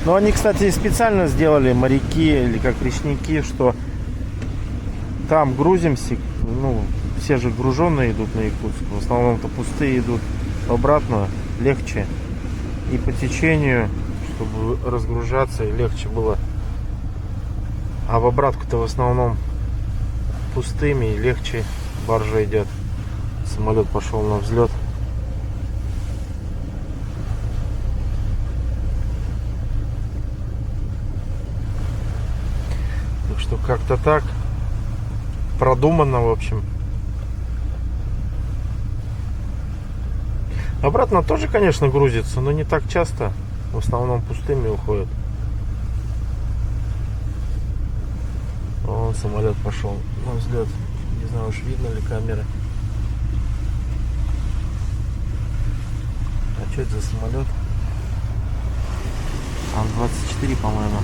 Но они, кстати, специально сделали, моряки или как речники, что там грузимся, все же груженные идут на Якутск, в основном-то пустые идут, обратно легче. И по течению, чтобы разгружаться, и легче было. А в обратку-то в основном пустыми, и легче баржа идет. Самолет пошел на взлет. Так что как-то так. Продумано, в общем. Обратно тоже, конечно, грузится, но не так часто. В основном пустыми уходят. Вон самолет пошел. На мой взгляд, не знаю уж видно ли камеры. А что это за самолет? Ан-24, по-моему.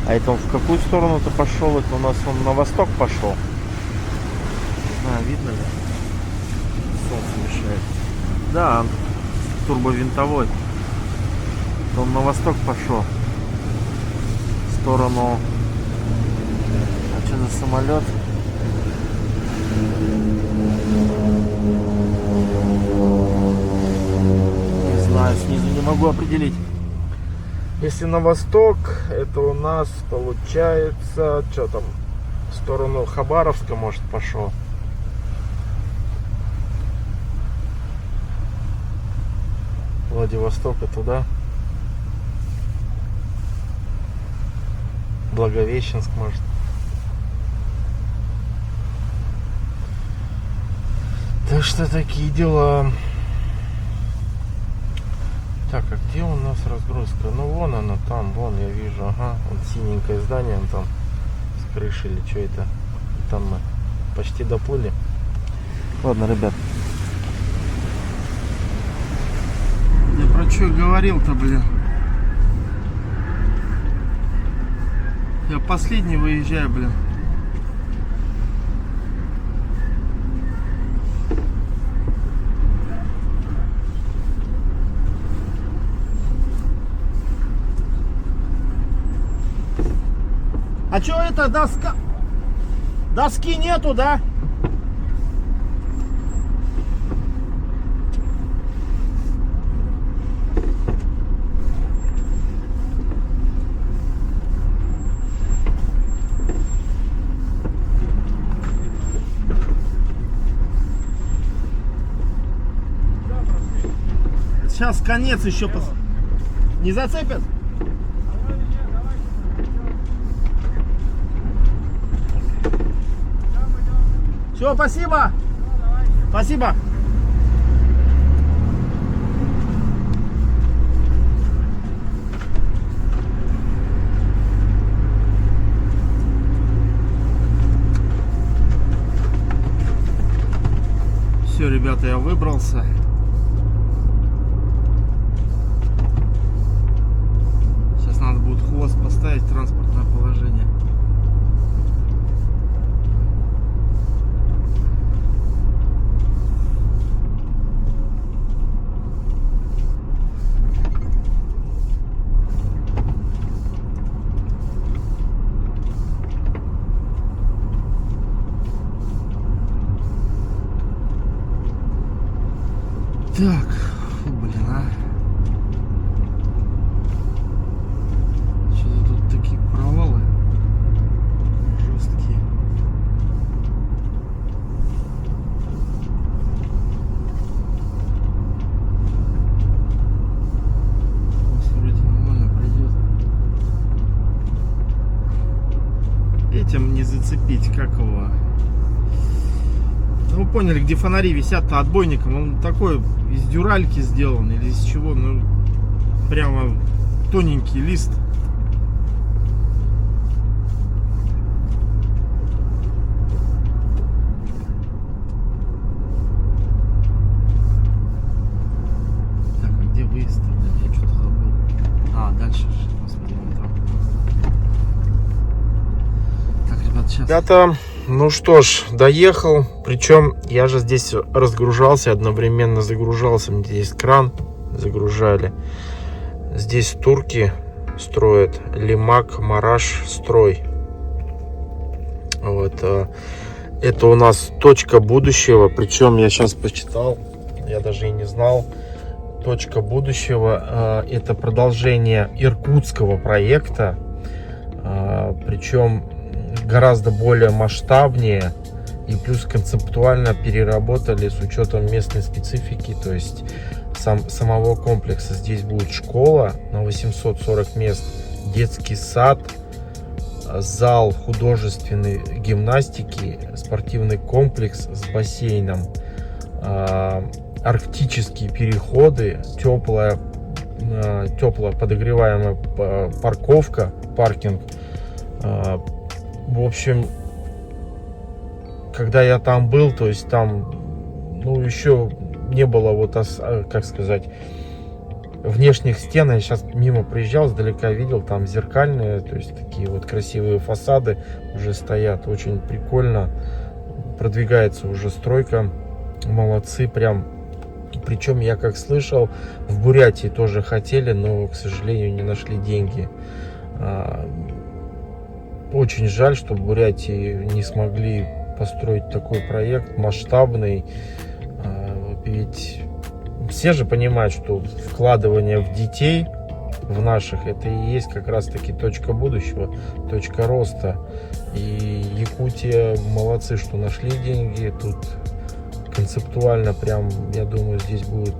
А это он в какую сторону-то пошел? Это у нас он на восток пошел. Не знаю, видно ли. Солнце мешает. Да, турбовинтовой. Он на восток пошел. В сторону. А что за самолет? Не знаю, снизу не могу определить. Если на восток, это у нас получается, что там, в сторону Хабаровска, может, пошел. Владивостока туда. Благовещенск, может. Так что такие дела. Так, а где у нас разгрузка? Ну вон она там, вон я вижу, ага, вот синенькое здание, он там с крыши или что это. Там мы почти доплыли. Ладно, ребят. Я про что говорил-то, блин? Я последний выезжаю, блин. А чё это доска? Доски нету, да? Сейчас конец еще не зацепят? Все, спасибо. Спасибо. Все, ребята, я выбрался. Сейчас надо будет хвост поставить в транспортное положение. Так, фу, блин, а. Что-то тут такие провалы жесткие. Вроде нормально пройдет. Этим не зацепить, как его. Ну, вы поняли, где фонари висят-то отбойником. Он такой из дюральки сделан или из чего. Ну, прямо тоненький лист. Так, а где выезд? Я что-то забыл. А, дальше же. Господи, вон там. Так, ребят, сейчас. Ребята, ну что ж, доехал. Причем я же здесь разгружался, одновременно загружался. Мне здесь кран загружали. Здесь турки строят. Лимак Мараш строй. Вот. Это у нас точка будущего. Причем я сейчас почитал. Я даже и не знал. Точка будущего. Это продолжение иркутского проекта. Причем гораздо более масштабнее и плюс концептуально переработали с учетом местной специфики, то есть самого комплекса. Здесь будет школа на 840 мест, детский сад, зал художественной гимнастики, спортивный комплекс с бассейном, арктические переходы, теплая подогреваемая парковка, паркинг. В общем, когда я там был, то есть там, ну, еще не было вот, как сказать, внешних стен. Я сейчас мимо проезжал, сдалека видел, там зеркальные, то есть такие вот красивые фасады уже стоят, очень прикольно, продвигается уже стройка, молодцы прям. Причем я как слышал, в Бурятии тоже хотели, но, к сожалению, не нашли деньги. Очень жаль, что в Бурятии не смогли построить такой проект масштабный, ведь все же понимают, что вкладывание в детей, в наших, это и есть как раз таки точка будущего, точка роста. И Якутия молодцы, что нашли деньги. Тут концептуально прям, я думаю, здесь будет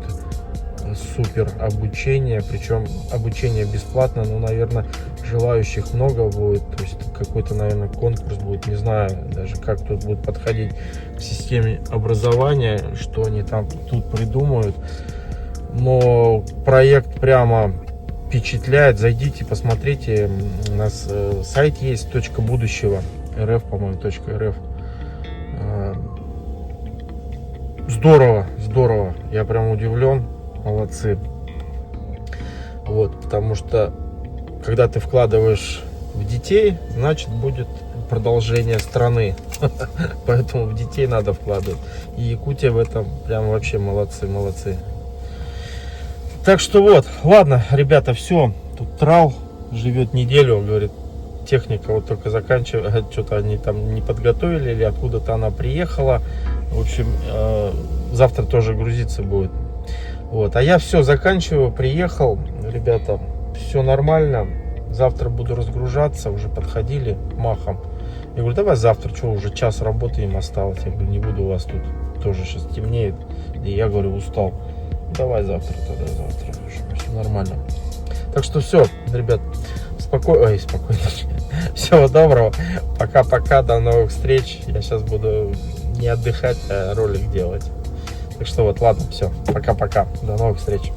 супер обучение, причем обучение бесплатно, но, наверное, желающих много будет, то есть какой-то, наверное, конкурс будет, не знаю даже, как тут будут подходить к системе образования, что они там тут придумают, но проект прямо впечатляет. Зайдите, посмотрите, у нас сайт есть .точка будущего РФ, по-моему, .рф. Здорово, я прям удивлен, молодцы. Вот, потому что когда ты вкладываешь в детей, значит будет продолжение страны, поэтому в детей надо вкладывать. И Якутия в этом прям вообще молодцы. Так что вот, ладно, ребята, все, тут трал живет неделю, говорит, техника вот только заканчивает, что-то они там не подготовили или откуда-то она приехала. В общем, завтра тоже грузиться будет. Вот, а я все заканчиваю, приехал, ребята, все нормально. Завтра буду разгружаться, уже подходили махом. Я говорю, давай завтра, что уже час работы им осталось. Я говорю, не буду у вас тут, тоже сейчас темнеет. И я говорю, устал. Давай завтра тогда, все нормально. Так что все, ребят, спокойно. Всего доброго. Пока-пока, до новых встреч. Я сейчас буду не отдыхать, а ролик делать. Так что вот, ладно, все. Пока-пока. До новых встреч.